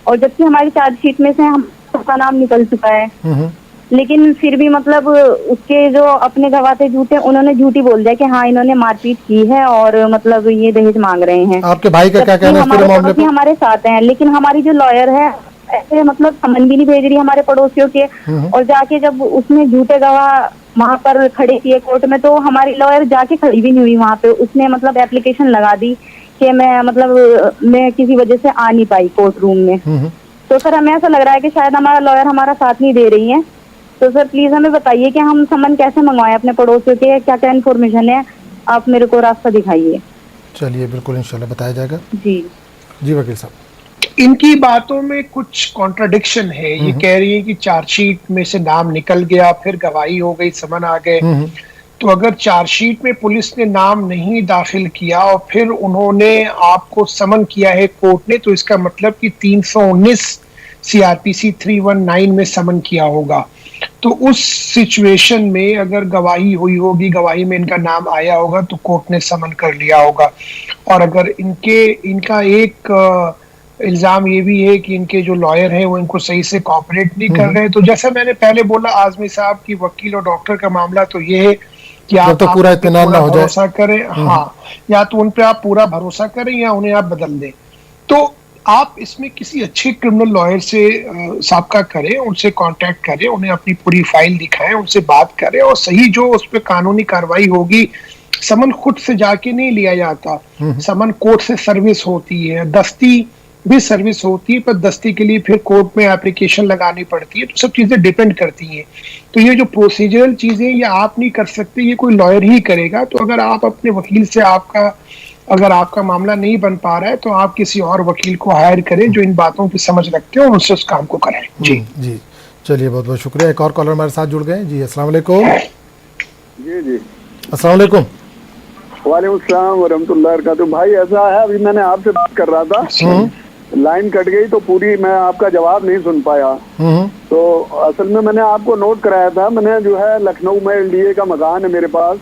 और जबकि हमारी चार्जशीट में से हम सबका नाम निकल चुका है। लेकिन फिर भी मतलब उसके जो अपने गवाह थे झूठे, उन्होंने झूठी बोल दिया कि हाँ इन्होंने मारपीट की है और मतलब ये दहेज मांग रहे हैं। आपके भाई का क्या कहना है इस पूरे मामले पर? हमारे साथ हैं, लेकिन हमारी जो लॉयर है ऐसे मतलब समन भी नहीं भेज रही हमारे पड़ोसियों के। और जाके जब उसने झूठे गवाह वहाँ पर खड़े किए कोर्ट में, तो हमारी लॉयर जाके खड़ी भी नहीं हुई वहाँ पे। उसने मतलब एप्लीकेशन लगा दी कि मैं किसी वजह से आ नहीं पाई कोर्ट रूम में। तो सर हमें ऐसा लग रहा है कि शायद हमारा लॉयर हमारा साथ नहीं दे रही है। तो सर प्लीज हमें बताइए कि हम समन कैसे मंगवाएं अपने पड़ोसियों के, क्या क्या इन्फॉर्मेशन है, आप मेरे को रास्ता दिखाइए। चलिए बिल्कुल इंशाल्लाह बताया जाएगा। जी वकील साहब, इनकी बातों में कुछ कॉन्ट्रडिक्शन है। ये कह रही है कि चार्जशीट में से नाम निकल गया, फिर गवाही हो गई, समन आ गए। तो अगर चार्जशीट में पुलिस ने नाम नहीं दाखिल किया और फिर उन्होंने आपको समन किया है कोर्ट ने, तो इसका मतलब कि 319 CRPC 319 में समन किया होगा। तो उस सिचुएशन में अगर गवाही हुई होगी, गवाही में इनका नाम आया होगा, तो कोर्ट ने समन कर लिया होगा। और अगर इनका एक इल्जाम ये भी है कि इनके जो लॉयर हैं वो इनको सही से कोऑपरेट नहीं कर रहे। तो जैसा मैंने पहले बोला, आजमी साहब की वकील और डॉक्टर का मामला तो ये है कि आप तो पूरा इत्मीनान ना हो जाए, भरोसा करें। हाँ, या तो उन पे आप पूरा भरोसा करें या उन्हें आप बदल दें। तो आप इसमें किसी अच्छे क्रिमिनल लॉयर से साबका करें, उनसे कांटेक्ट करें, उन्हें अपनी पूरी फाइल दिखाएं, उनसे बात करें और सही जो उस पर कानूनी कार्रवाई होगी। समन खुद से जाके नहीं लिया जाता, समन कोर्ट से सर्विस होती है, दस्ती भी सर्विस होती है, पर दस्ती के लिए फिर कोर्ट में एप्लीकेशन लगानी पड़ती है। तो सब चीजें डिपेंड करती हैं। तो ये जो प्रोसीजरल चीजें ये आप नहीं कर सकते, ये कोई लॉयर ही करेगा। तो अगर आप अपने वकील से अगर आपका मामला नहीं बन पा रहा है, तो आप किसी और वकील को हायर करें जो इन बातों की समझ रखते हो, उनसे उस काम को कराएं। जी चलिए, बहुत बहुत शुक्रिया। एक और कॉलर हमारे साथ जुड़ गए। जी अस्सलाम वालेकुम। जी अस्सलाम वालेकुम। वालेकुम अस्सलाम व रहमतुल्लाहि व बरकातहू। भाई ऐसा है, अभी मैंने आपसे बात कर रहा था, लाइन कट गई तो पूरी मैं आपका जवाब नहीं सुन पाया। तो असल में मैंने आपको नोट कराया था, मैंने जो है लखनऊ में LDA का मकान है मेरे पास,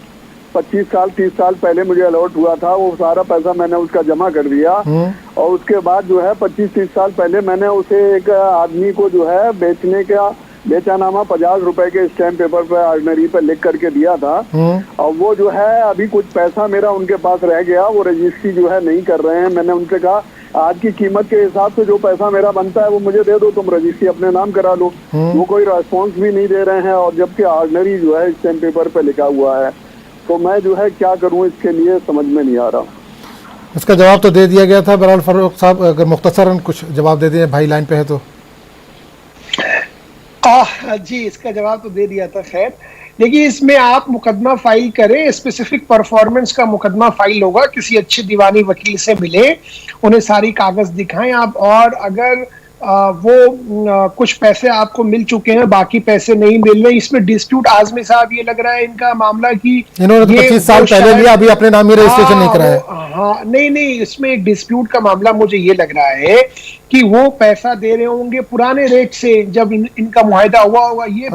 25 साल 30 साल पहले मुझे अलॉट हुआ था। वो सारा पैसा मैंने उसका जमा कर दिया और उसके बाद जो है 25-30 साल पहले मैंने उसे एक आदमी को जो है बेचने का बेचानामा 50 रुपए के स्टैम्प पेपर पे ऑर्डिनरी पे लिख करके दिया था। और वो जो है अभी कुछ पैसा मेरा उनके पास रह गया, वो रजिस्ट्री जो है नहीं कर रहे हैं। मैंने उनसे कहा आज की कीमत के हिसाब से जो पैसा मेरा बनता है वो मुझे दे दो, तुम रजिस्ट्री अपने नाम करा लो। वो कोई रेस्पॉन्स भी नहीं दे रहे हैं, और जबकि ऑर्डिनरी जो है स्टैम्प पेपर पे लिखा हुआ है। तो मैं जो है क्या करूं इसके लिए समझ में नहीं आ रहा। इसका जवाब तो दे दिया गया था बहरहाल फारूक साहब, अगर मुख्तसरन कुछ जवाब दे दिए, भाई लाइन पे है तो। जी, इसका जवाब तो दे दिया था। खैर, देखिए इसमें आप मुकदमा फाइल करें, स्पेसिफिक परफॉर्मेंस का मुकदमा फाइल होगा, किसी अच्छे दीवानी वकील से मिले, उन्हें सारी कागज दिखाएं आप, और अगर कुछ पैसे आपको मिल चुके हैं, बाकी पैसे नहीं मिल रहे, इसमें डिस्प्यूट आजमी साहब ये लग रहा है इनका मामला कि इन्होंने तो 25 साल पहले लिया, अभी अपने नाम ही रजिस्ट्रेशन नहीं कराया। हाँ, नहीं, इसमें एक डिस्प्यूट का मामला मुझे ये लग रहा है कि वो पैसा दे रहे होंगे पुराने रेट से, जब इनका मुआहदा हुआ होगा, ये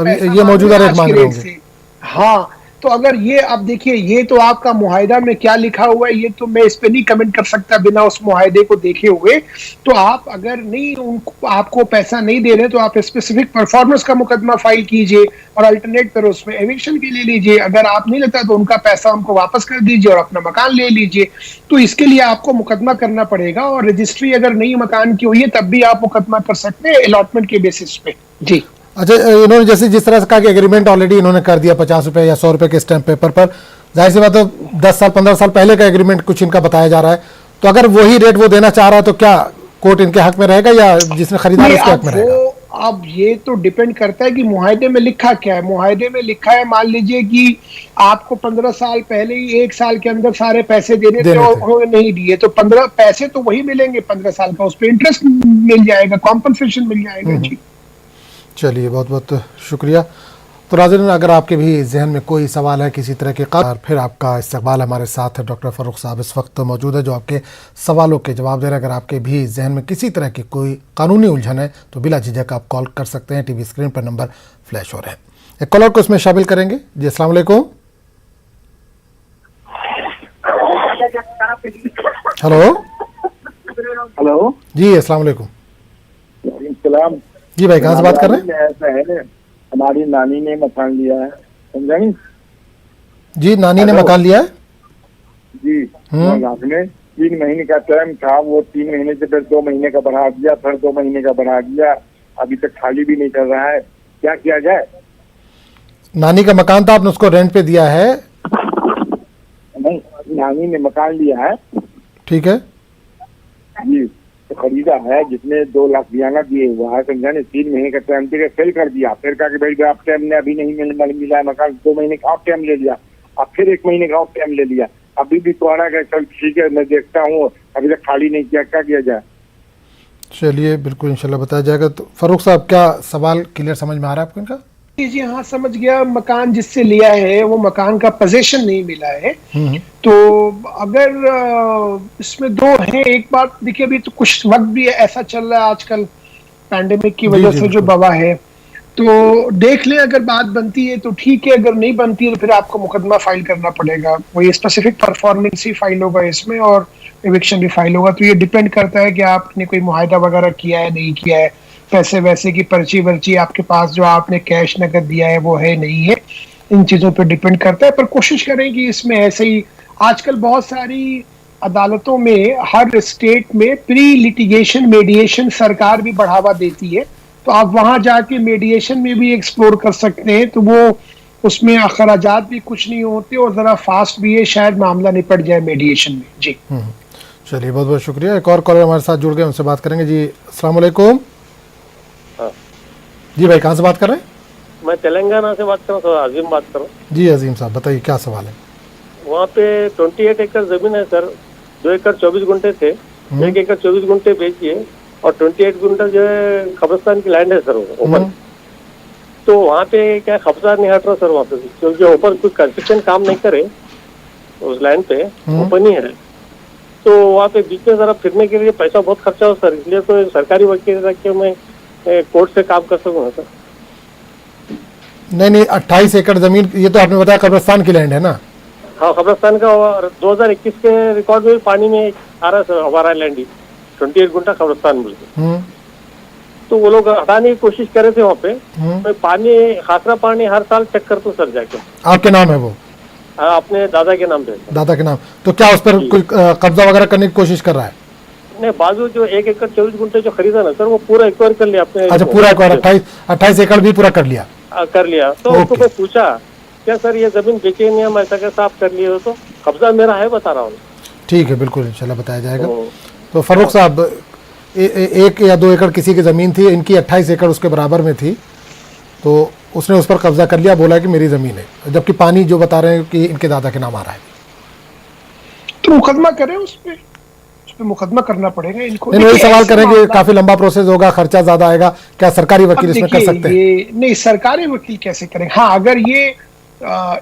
मौजूदा रेट मांग रहे होंगे। हाँ, तो अगर ये, अब देखिए, ये तो आपका मुआहदा में क्या लिखा हुआ है, ये तो मैं इस पे नहीं कमेंट कर सकता बिना उस मुआहदे को देखे हुए। तो आप अगर नहीं, उनको आपको पैसा नहीं दे रहे तो आप स्पेसिफिक परफॉर्मेंस का मुकदमा फाइल कीजिए और अल्टरनेट पर उसमें एविक्शन के ले लीजिए। अगर आप नहीं लेता तो उनका पैसा हमको वापस कर दीजिए और अपना मकान ले लीजिए। तो इसके लिए आपको मुकदमा करना पड़ेगा, और रजिस्ट्री अगर नई मकान की हुई है तब भी आप मुकदमा कर सकते हैं अलॉटमेंट के बेसिस पे। जी, अच्छा, इन्होंने जैसे जिस तरह से कहा कि एग्रीमेंट ऑलरेडी इन्होंने कर दिया 50 रुपए या 100 रुपए के स्टैंप पेपर पर, जाहिर सी बात है 10 साल 15 साल पहले का एग्रीमेंट कुछ इनका बताया जा रहा है, तो अगर वही रेट वो देना चाह रहा है तो क्या कोर्ट इनके हक में रहेगा या जिसने खरीदा उसके हक में रहेगा? अब ये तो डिपेंड करता है कि मुआहदे में लिखा क्या है। मुआहदे में लिखा है, मान लीजिए कि आपको 15 साल पहले ही 1 साल के अंदर सारे पैसे देने थे और उन्होंने नहीं दिए, तो 15 पैसे तो वही मिलेंगे 15 साल का, उस पर इंटरेस्ट मिल जाएगा, कॉम्पनसेशन मिल जाएगा। जी, चलिए, बहुत बहुत शुक्रिया। तो नाज़रीन, अगर आपके भी जहन में कोई सवाल है किसी तरह के, फिर आपका इस्तकबाल, हमारे साथ डॉक्टर फ़ारूक साहब इस वक्त मौजूद है जो आपके सवालों के जवाब दे रहे हैं। अगर आपके भी जहन में किसी तरह की कोई कानूनी उलझन है तो बिला झिझक आप कॉल कर सकते हैं, टीवी स्क्रीन पर नंबर फ्लैश हो रहे हैं। एक कॉलर को इसमें शामिल करेंगे। जी, अस्सलाम वालेकुम। हेलो जी, अस्सलाम वालेकुम। जी भाई, कहाँ से बात कर रहे हैं? ऐसा है, हमारी नानी ने मकान लिया है, समझाई जी, नानी ने मकान लिया है जी। में 3 महीने का टाइम था, वो 3 महीने से फिर 2 महीने का बढ़ा दिया, फिर 2 महीने का बढ़ा दिया, अभी तक खाली भी नहीं कर रहा है, क्या किया जाए? नानी का मकान था, आपने उसको रेंट पे दिया है? नहीं, नानी ने मकान लिया है। ठीक है जी, तो खरीदा है, जिसने 2 लाख बयाना दिए हुआ है, समझा ने 3 महीने का टाइम दे फेल कर दिया, फिर कहा कि भाई आप टाइम ने अभी नहीं मिला है मकान, 2 महीने का और टाइम ले लिया, अब फिर 1 महीने का और टाइम ले लिया, अभी भी तो आ रहा है चल ठीक है मैं देखता हूँ, अभी तक खाली नहीं किया, क्या किया जाए? चलिए, बिल्कुल इंशाल्लाह बताया जाएगा। तो फारूक साहब, क्या सवाल क्लियर समझ में आ रहा है आपको इनका? जी हाँ, समझ गया। मकान जिससे लिया है वो मकान का पोजीशन नहीं मिला है, तो अगर इसमें 2 हैं। एक बात देखिए, अभी तो कुछ वक्त भी ऐसा चल रहा है आजकल पैंडेमिक की वजह से जो वबा है, तो देख लें, अगर बात बनती है तो ठीक है, अगर नहीं बनती है तो फिर आपको मुकदमा फाइल करना पड़ेगा। वही स्पेसिफिक परफॉर्मेंस ही फाइल होगा इसमें, और एविक्शन भी फाइल होगा। तो ये डिपेंड करता है कि आपने कोई मुआहदा वगैरह किया है, नहीं किया है, पैसे वैसे की पर्ची वर्ची आपके पास जो आपने कैश नकद दिया है वो है नहीं है, इन चीजों पर डिपेंड करता है। पर कोशिश करें कि इसमें ऐसे ही, आजकल बहुत सारी अदालतों में हर स्टेट में प्री लिटिगेशन मेडिएशन सरकार भी बढ़ावा देती है, तो आप वहां जाके मेडिएशन में भी एक्सप्लोर कर सकते हैं। तो वो उसमें अखराजात भी कुछ नहीं होते और जरा फास्ट भी है, शायद मामला निपट जाए मेडिएशन में। जी, चलिए, बहुत बहुत शुक्रिया। एक और कॉलर हमारे साथ जुड़ गए, उनसे बात करेंगे। जी, अस्सलाम वालेकुम। जी भाई, कहाँ से बात कर रहे हैं? मैं तेलंगाना से बात कर रहा हूँ, अजीम बात कर रहा हूँ। जी अजीम साहब, बताइए क्या सवाल है? वहाँ पे 28 एकड़ जमीन है सर, 2 एकड़ 24 गुंठे थे, 1 एकड़ 24 गुंठे बेचिए और 28 गुंठा जो है कब्रिस्तान की लैंड है सर ऊपर। तो वहाँ पे क्या कब्जा नहीं हट रहा सर वहाँ पे, क्योंकि ऊपर कोई कंस्ट्रक्शन काम नहीं करे उस लैंड पे, ओपन ही है। तो वहाँ पे बीच में जरा फिरने के लिए पैसा बहुत खर्चा हो सर, इसलिए तो सरकारी वकील रख के मैं कोर्ट से काम कर सकूँ सर। नहीं, 28 एकड़ जमीन, ये तो आपने बताया कब्रिस्तान की लैंड है ना? हाँ, कब्रिस्तान का 2021 के रिकॉर्ड में पानी में आ रहा है सर हमारा लैंड ही, 28 गुंठा कब्रिस्तान मिल गया। तो वो लोग हटाने की कोशिश कर रहे थे वहाँ पे। मैं पानी, खासरा पानी हर साल चेक करता हूँ सर जाके। आपके नाम है वो? हाँ, अपने दादा के नाम पे। दादा के नाम, तो क्या उस पर कोई कब्जा वगैरह करने की कोशिश कर रहा है? नहीं, बाजू जो 1 एकड़ 24 गुंठे जो खरीदा ना सर, वो पूरा एक्वायर कर लिया आपने। अच्छा, पूरा एक्वायर 28 एकड़ भी पूरा कर लिया? कर लिया। तो उसको कोई पूछा क्या सर ये जमीन बेचे नहीं, हम ऐसा क्या साफ कर लिए हो तो कब्जा मेरा है, बता रहा हूँ। ठीक है, बिल्कुल इंशाल्लाह बताया जाएगा। तो फारूक साहब, एक या 2 एकड़ किसी की ज़मीन थी, इनकी 28 एकड़ उसके बराबर में थी, तो उसने उस पर कब्जा कर लिया, बोला कि मेरी ज़मीन है, जबकि पानी जो बता रहे हैं कि इनके दादा के नाम आ रहा है। तो मुकदमा करें उस पे मुकदमा करना पड़ेगा इनको। नहीं, वही सवाल करेंगे, काफी लंबा प्रोसेस होगा, खर्चा ज्यादा आएगा, क्या सरकारी वकील इसमें कर सकते हैं? नहीं, सरकारी वकील कैसे करेंगे? हाँ, अगर ये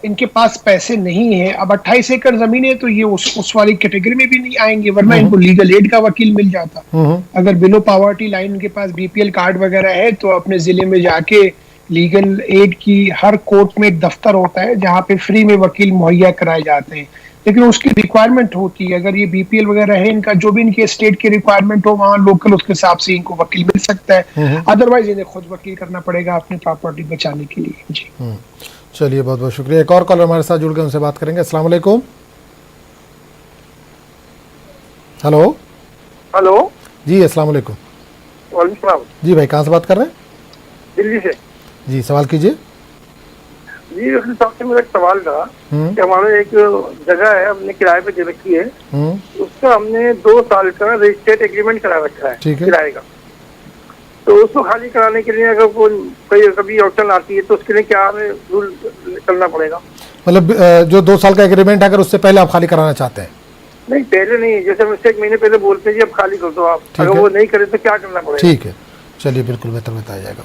इनके पास पैसे नहीं है, अब 28 एकड़ जमीन है, तो ये उस वाली कैटेगरी में भी नहीं आएंगे, वरना इनको लीगल एड का वकील मिल जाता। अगर बिलो पॉवर्टी लाइन उनके पास बीपीएल कार्ड वगैरह है, तो अपने जिले में जाके लीगल एड की हर कोर्ट में एक दफ्तर होता है जहाँ पे फ्री में वकील मुहैया कराए जाते हैं, लेकिन उसकी रिक्वायरमेंट होती है। अगर ये बीपीएल वगैरह है, इनका जो भी इनके स्टेट की रिक्वायरमेंट हो वहाँ लोकल, उसके हिसाब से इनको वकील मिल सकता है, अदरवाइज इन्हें खुद वकील करना पड़ेगा अपनी प्रॉपर्टी बचाने के लिए। जी चलिए, बहुत बहुत शुक्रिया। एक और कॉलर हमारे साथ जुड़ गए, उनसे बात करेंगे। अस्सलाम वालेकुम। हेलो हेलो जी, अस्सलाम वालेकुम। वालेकुम सलाम जी भाई, कहाँ से बात कर रहे हैं? दिल्ली से। जी, सवाल कीजिए। जी, सबसे मेरा एक सवाल था कि हमारे एक जगह है, हमने किराए पे दे रखी है, उसका हमने 2 साल का रजिस्ट्रेट एग्रीमेंट करा रखा है किराए का। तो उसको खाली कराने के लिए अगर कोई कभी ऑप्शन आती है तो उसके लिए क्या हमें रूल करना पड़ेगा? मतलब जो 2 साल का एग्रीमेंट है, अगर उससे पहले आप खाली कराना चाहते हैं? नहीं, पहले नहीं, जैसे हमसे 1 महीने पहले बोलते हैं जी अब खाली कर दो आप, अगर वो नहीं करे तो क्या करना पड़ेगा? ठीक है, चलिए बिल्कुल बेहतर बताया जाएगा।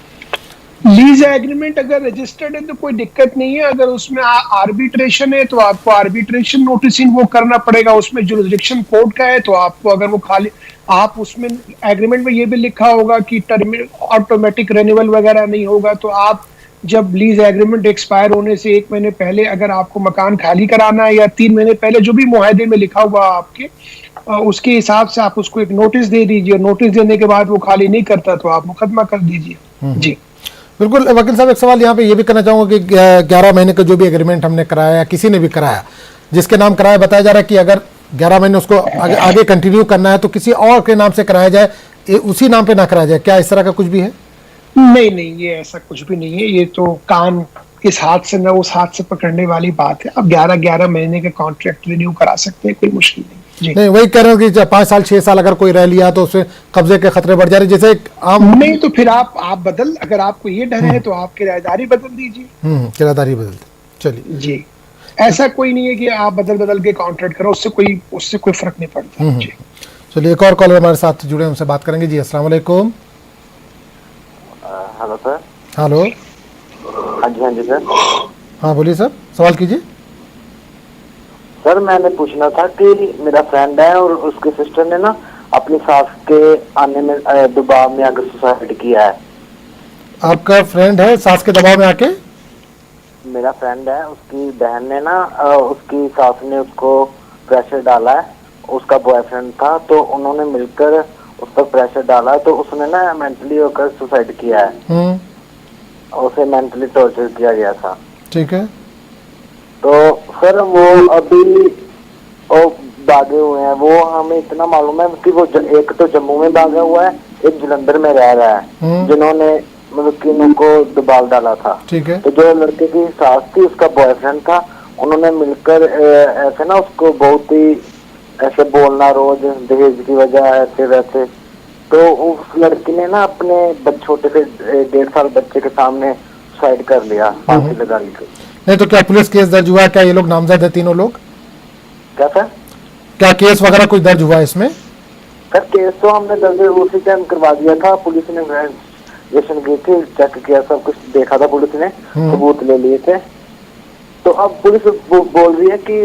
लीज एग्रीमेंट अगर रजिस्टर्ड है तो कोई दिक्कत नहीं है, अगर उसमें आर्बिट्रेशन है तो आपको आर्बिट्रेशन नोटिस वो करना पड़ेगा, उसमें जुरिसडिक्शन कोर्ट का है तो आपको, अगर वो खाली, आप उसमें एग्रीमेंट में ये भी लिखा होगा कि टर्म ऑटोमेटिक रेन्यूअल वगैरह नहीं होगा, तो आप जब लीज एग्रीमेंट एक्सपायर होने से 1 महीने पहले अगर आपको मकान खाली कराना है, या 3 महीने पहले जो भी मुआहदे में लिखा हुआ आपके, उसके हिसाब से आप उसको एक नोटिस दे दीजिए। नोटिस देने के बाद वो खाली नहीं करता तो आप मुकदमा कर दीजिए। जी बिल्कुल। वकील साहब, एक सवाल यहाँ पे ये भी करना चाहूँगा कि 11 महीने का जो भी एग्रीमेंट हमने कराया, किसी ने भी कराया, जिसके नाम कराया, बताया जा रहा है कि अगर 11 महीने उसको आगे कंटिन्यू करना है तो किसी और के नाम से कराया जाए, उसी नाम पे ना कराया जाए, क्या इस तरह का कुछ भी है? नहीं, ये ऐसा कुछ भी नहीं है, ये तो कान इस हाथ से न उस हाथ से पकड़ने वाली बात है। अब 11 महीने का कॉन्ट्रैक्ट रिन्यू करा सकते हैं, कोई मुश्किल नहीं। नहीं, वही कह रहे हो कि 5 साल 6 साल अगर कोई रह लिया तो उससे कब्जे के खतरे बढ़ जा रहे, जैसे आम नहीं, तो फिर आप बदल, अगर आपको ये डर है तो आप किराएदारी बदल दीजिए। किराएदारी बदलते, चलिए जी, ऐसा कोई नहीं है कि आप बदल के कॉन्ट्रैक्ट करो, उससे कोई फर्क नहीं पड़ता। चलिए, एक और कॉलर हमारे साथ जुड़े, उनसे बात करेंगे। जी, अस्सलाम वालेकुम। Hello sir. हेलो, हाँ जी सर। हाँ बोलिए सर, सवाल कीजिए। सर, मैंने पूछना था कि मेरा फ्रेंड है और उसके सिस्टर ने ना अपनी सास के आने में दबाव में आकर सुसाइड किया है। आपका फ्रेंड है, सास के दबाव में आके? मेरा फ्रेंड है, उसकी बहन ने ना उसकी सास ने उसको प्रेशर डाला है, उसका बॉयफ्रेंड था, तो उन्होंने मिलकर उस पर प्रेशर डाला, तो उसने ना मेंटली होकर सुसाइड किया है। उसे मेंटली टॉर्चर किया गया था। ठीक है। तो सर वो अभी भागे हुए हैं, वो हमें इतना मालूम है कि वो एक तो जम्मू में भागा हुआ है, एक जलंधर में रह रहा है, जिन्होंने मतलब कि उनको दबाव डाला था। ठीक है। तो जो लड़के की सास थी, उसका बॉयफ्रेंड था, उन्होंने मिलकर ऐसे ना उसको बहुत ही ऐसे बोलना, रोज दहेज की वजह ऐसे वैसे, तो उस लड़की ने ना अपने छोटे से 1.5 साल बच्चे के सामने सुसाइड कर लिया, फांसी लगा ली। नहीं तो क्या पुलिस केस दर्ज हुआ? क्या ये लोग नामजद है तीनों लोग? क्या सर? क्या केस वगैरह कुछ दर्ज हुआ इसमें? सर केस तो हमने दर्ज उसी टाइम करवा दिया था, पुलिस ने इन्वेस्टिगेशन की थी, चेक किया, सब कुछ देखा था पुलिस ने, सबूत ले लिए थे। तो अब पुलिस बोल रही है कि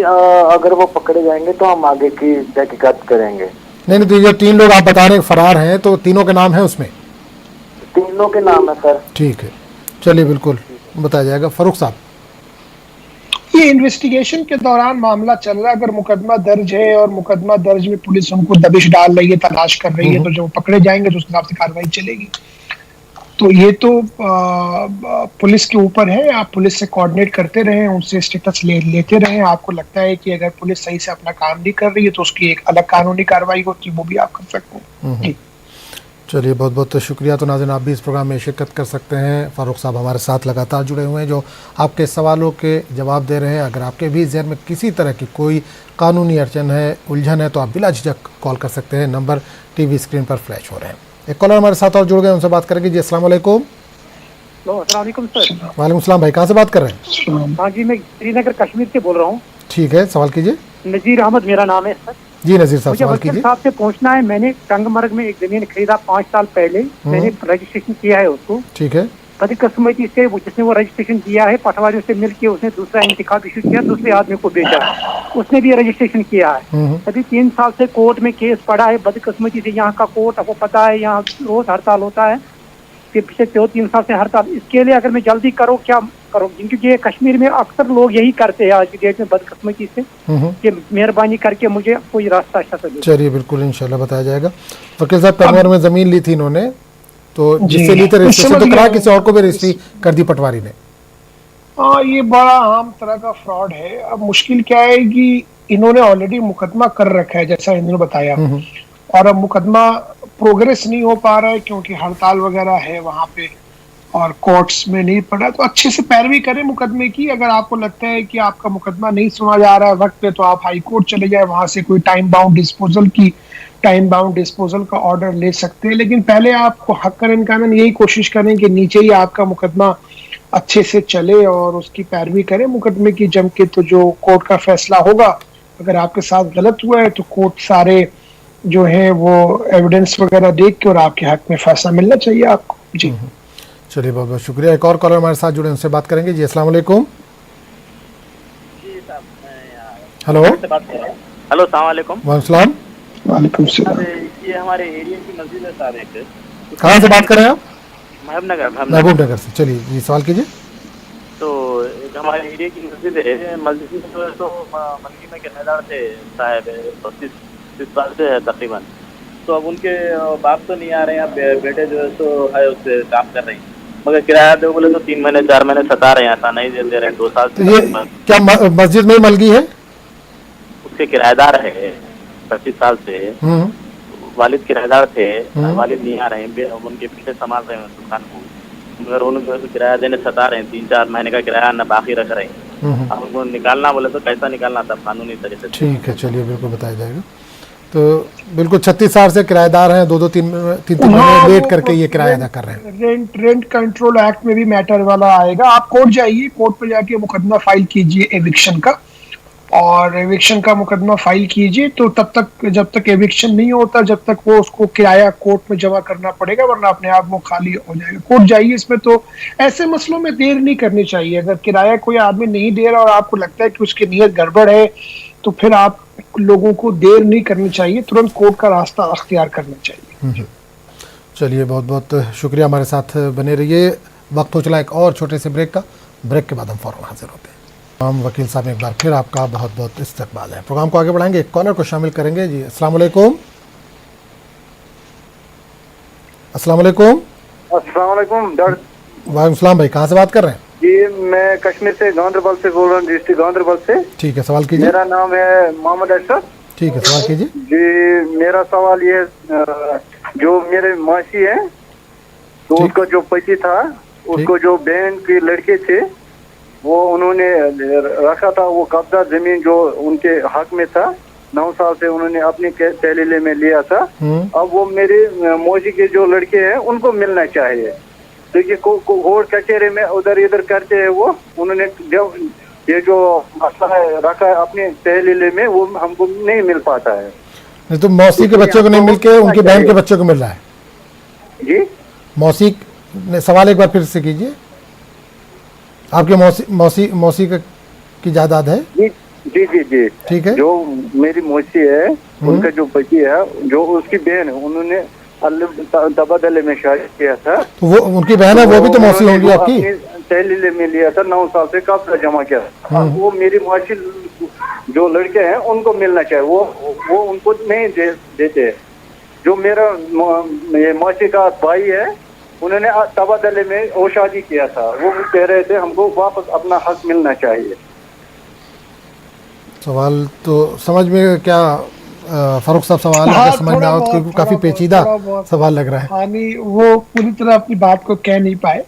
अगर वो पकड़े जाएंगे तो हम आगे की तहकीकात करेंगे। नहीं, तो ये 3 लोग आप बता रहे हैं फरार हैं, तो तीनों के नाम है उसमें? तीनों के नाम है सर। ठीक है, चलिए बिल्कुल बताया जाएगा। फारूक साहब, ये इन्वेस्टिगेशन के दौरान मामला चल रहा है, अगर मुकदमा दर्ज है और मुकदमा दर्ज में पुलिस उनको दबिश डाल रही है, तलाश कर रही है, तो जब पकड़े जाएंगे तो उस हिसाब से कार्रवाई चलेगी। तो ये तो पुलिस के ऊपर है, आप पुलिस से कोऑर्डिनेट करते रहें, उनसे स्टेटस लेते रहें। आपको लगता है कि अगर पुलिस सही से अपना काम नहीं कर रही है तो उसकी एक अलग कानूनी कार्रवाई होती है, वो भी आप कर सकते हैं। चलिए बहुत बहुत शुक्रिया। तो नाज़रीन, आप भी इस प्रोग्राम में शिरकत कर सकते हैं। फ़ारूक साहब हमारे साथ लगातार जुड़े हुए हैं जो आपके सवालों के जवाब दे रहे हैं। अगर आपके भी ज़हन में किसी तरह की कोई कानूनी अड़चन है, उलझन है, तो आप बिला झिझक कॉल कर सकते हैं। नंबर टीवी स्क्रीन पर फ्लैश हो रहे हैं। एक कॉलर हमारे साथ और जुड़ गए, उनसे बात करेंगे। जी अस्सलाम वालेकुम। वालेकुम सर। वालेकुम सलाम भाई, कहाँ से बात कर रहे हैं? हाँ जी, मैं श्रीनगर कश्मीर से बोल रहा हूँ। ठीक है, सवाल कीजिए। नजीर अहमद मेरा नाम है सर। जी नजीर साहब, मुझे सवाल वकील कीजिए। साहब से पूछना है, मैंने टंगमर्ग में एक जमीन खरीदा 5 साल पहले। मैंने रजिस्ट्रेशन किया है उसको। ठीक है। बदकिस्मती से जिसने वो रजिस्ट्रेशन किया है, पटवारियों से मिलकर उसने दूसरा इंतखाब इशू किया, दूसरे आदमी को भेजा, उसने भी रजिस्ट्रेशन किया है। अभी 3 साल से कोर्ट में केस पड़ा है। बदकिस्मती से यहाँ का कोर्ट, आपको पता है, यहाँ रोज हड़ताल होता है कि पिछले 2-3 साल से हड़ताल। इसके लिए अगर मैं जल्दी करूँ, क्या करूँ? क्योंकि ये कश्मीर में अक्सर लोग यही करते हैं आज की डेट में, बदकिस्मती से। कि मेहरबानी करके मुझे कोई रास्ता अच्छा सा दे। चलिए बिल्कुल इंशाल्लाह बताया जाएगा। वकील साहब, टंगमर्ग में जमीन ली थी इन्होंने, तो जिससे ली थी रजिस्ट्रेशन तो करा, किसी और को भी रजिस्ट्री कर दी पटवारी ने। हाँ, ये बड़ा आम तरह का फ्रॉड है। अब मुश्किल क्या है कि इन्होंने ऑलरेडी मुकदमा कर रखा है, जैसा इन्होंने बताया, और अब मुकदमा प्रोग्रेस नहीं हो पा रहा है क्योंकि हड़ताल वगैरह है वहां पे और कोर्ट्स में नहीं पड़ा। तो अच्छे से पैरवी करें मुकदमे की। अगर आपको लगता है कि आपका मुकदमा नहीं सुना जा रहा है वक्त पे, तो आप हाई कोर्ट चले जाए, वहां से कोई टाइम बाउंड डिस्पोजल का ऑर्डर ले सकते हैं। लेकिन पहले आपको हक्कन कानून यही कोशिश करें कि नीचे ही आपका मुकदमा अच्छे से चले और उसकी पैरवी करें मुकदमे की जम के। तो जो कोर्ट का फैसला होगा, अगर आपके साथ गलत हुआ है, तो कोर्ट सारे जो है वो एविडेंस वगैरह देख के और आपके हक में फैसला मिलना चाहिए आपको। जी चलिए बहुत बहुत शुक्रिया। एक और कॉलर हमारे साथ जुड़े, उनसे बात करेंगे। जी अस्सलाम वालेकुम। हेलो हेलो, सलाम वालेकुम। वालेकुम सलाम। ये हमारे एरिया की मस्जिद है साहब। एक कहाँ से बात कर रहे हैं आप? महबूब नगर से। चलिए जी सवाल कीजिए। तो एक हमारे एरिया की मस्जिद है। मस्जिद में जो है तो मंडी में किराएदार थे साहब, 30 साल से है तकरीबन। तो अब उनके बाप तो नहीं आ रहे हैं, बेटे जो है तो है उससे काम कर रहे हैं, मगर किराया दो बोले तो 3 महीने 4 महीने सता रहे हैं, ऐसा नहीं दे रहे हैं। 2 साल से। ये क्या मस्जिद में मलगी है? उसके किराएदार है 25 साल से। वालिद किराएदार थे, वालिद नहीं आ रहे हैं, उनके पीछे संभाल रहे हैं दुकान को, मगर उनको किराया देने सता रहे हैं। 3-4 महीने का किराया न बाकी रख रहे हैं। अब उनको निकालना बोले तो कैसा निकालना था कानूनी तरीके से? ठीक है, चलिए बिल्कुल बताया जाएगा। तो बिल्कुल 36 साल से किराएदार हैं, 2-3 महीने वेट करके ये किराया अदा कर रहे हैं। रेंट कंट्रोल एक्ट में भी मैटर वाला आएगा। आप कोर्ट जाइए, कोर्ट पे जाके मुकदमा फाइल कीजिए एविक्शन का, और एविक्शन का मुकदमा फाइल कीजिए। तो तब तक, जब तक एविक्शन नहीं होता, जब तक वो उसको किराया कोर्ट में जमा करना पड़ेगा, वरना अपने आप वो खाली हो जाएगा। कोर्ट जाइए इसमें। तो ऐसे मसलों में देर नहीं करनी चाहिए। अगर किराया कोई आदमी नहीं दे रहा और आपको लगता है कि उसकी नीयत गड़बड़ है, तो फिर आप लोगों को देर नहीं करनी चाहिए, तुरंत कोर्ट का रास्ता अख्तियार करना चाहिए। चलिए बहुत बहुत शुक्रिया, हमारे साथ बने रहिए। वक्त हो चला एक और छोटे से ब्रेक का। ब्रेक के बाद हम फौरन हाजिर होते हैं। हम वकील साहब, एक बार फिर आपका बहुत बहुत इस्तकबाल है। प्रोग्राम को आगे बढ़ाएंगे, एक कॉलर को शामिल करेंगे। जी अस्सलाम वालेकुम। अस्सलाम वालेकुम। वालेकुम सलाम भाई, कहाँ से बात कर रहे हैं? जी, मैं कश्मीर से, गांधरबल से बोल रहा हूँ, डिस्ट्रिक्ट गांधरबल से। ठीक है, सवाल कीजिए। मेरा नाम है मोहम्मद अशरफ। ठीक है, सवाल कीजिए। जी, मेरा सवाल ये, जो मेरे मासी है, तो उसका जो पति था, उसको जो बहन के लड़के थे, वो उन्होंने रखा था वो कब्जा जमीन जो उनके हक में था। 9 साल से उन्होंने अपने तहलीले में लिया था। अब वो मेरे मौसी के जो लड़के हैं उनको मिलना चाहिए, क्योंकि कोर्ट कचहरी में उधर इधर करते हैं वो। उन्होंने जब ये जो मसला है रखा है अपने तहलीले में, वो हमको नहीं मिल पाता है। नहीं तो मौसी के बच्चों को नहीं मिलके उनकी बहन के बच्चों को मिल रहा है? जी मौसी ने, सवाल एक बार फिर से कीजिए। आपके मौसी की जायदाद है? जी जी जी जी, ठीक है। जो मेरी मौसी है, उनका जो पति है, जो उसकी बहन है, उन्होंने तबादले में शादी किया था। तो वो उनकी बहन है, वो भी तो मौसी होंगी आपकी? तहलीले में लिया था, 9 साल से कब्जा जमा किया था। वो मेरी मौसी जो लड़के हैं उनको मिलना चाहिए, वो उनको नहीं देते। जो मेरा मौसी का भाई है, उन्होंने तबादले में वो शादी किया था, वो कह रहे थे हमको वापस अपना हक मिलना चाहिए। सवाल तो समझ में क्या फारूक साहब सवाल हाँ, समझ में आओ, क्योंकि काफी पेचीदा सवाल लग रहा है। हाँ नहीं, वो पूरी तरह अपनी बात को कह नहीं पाए।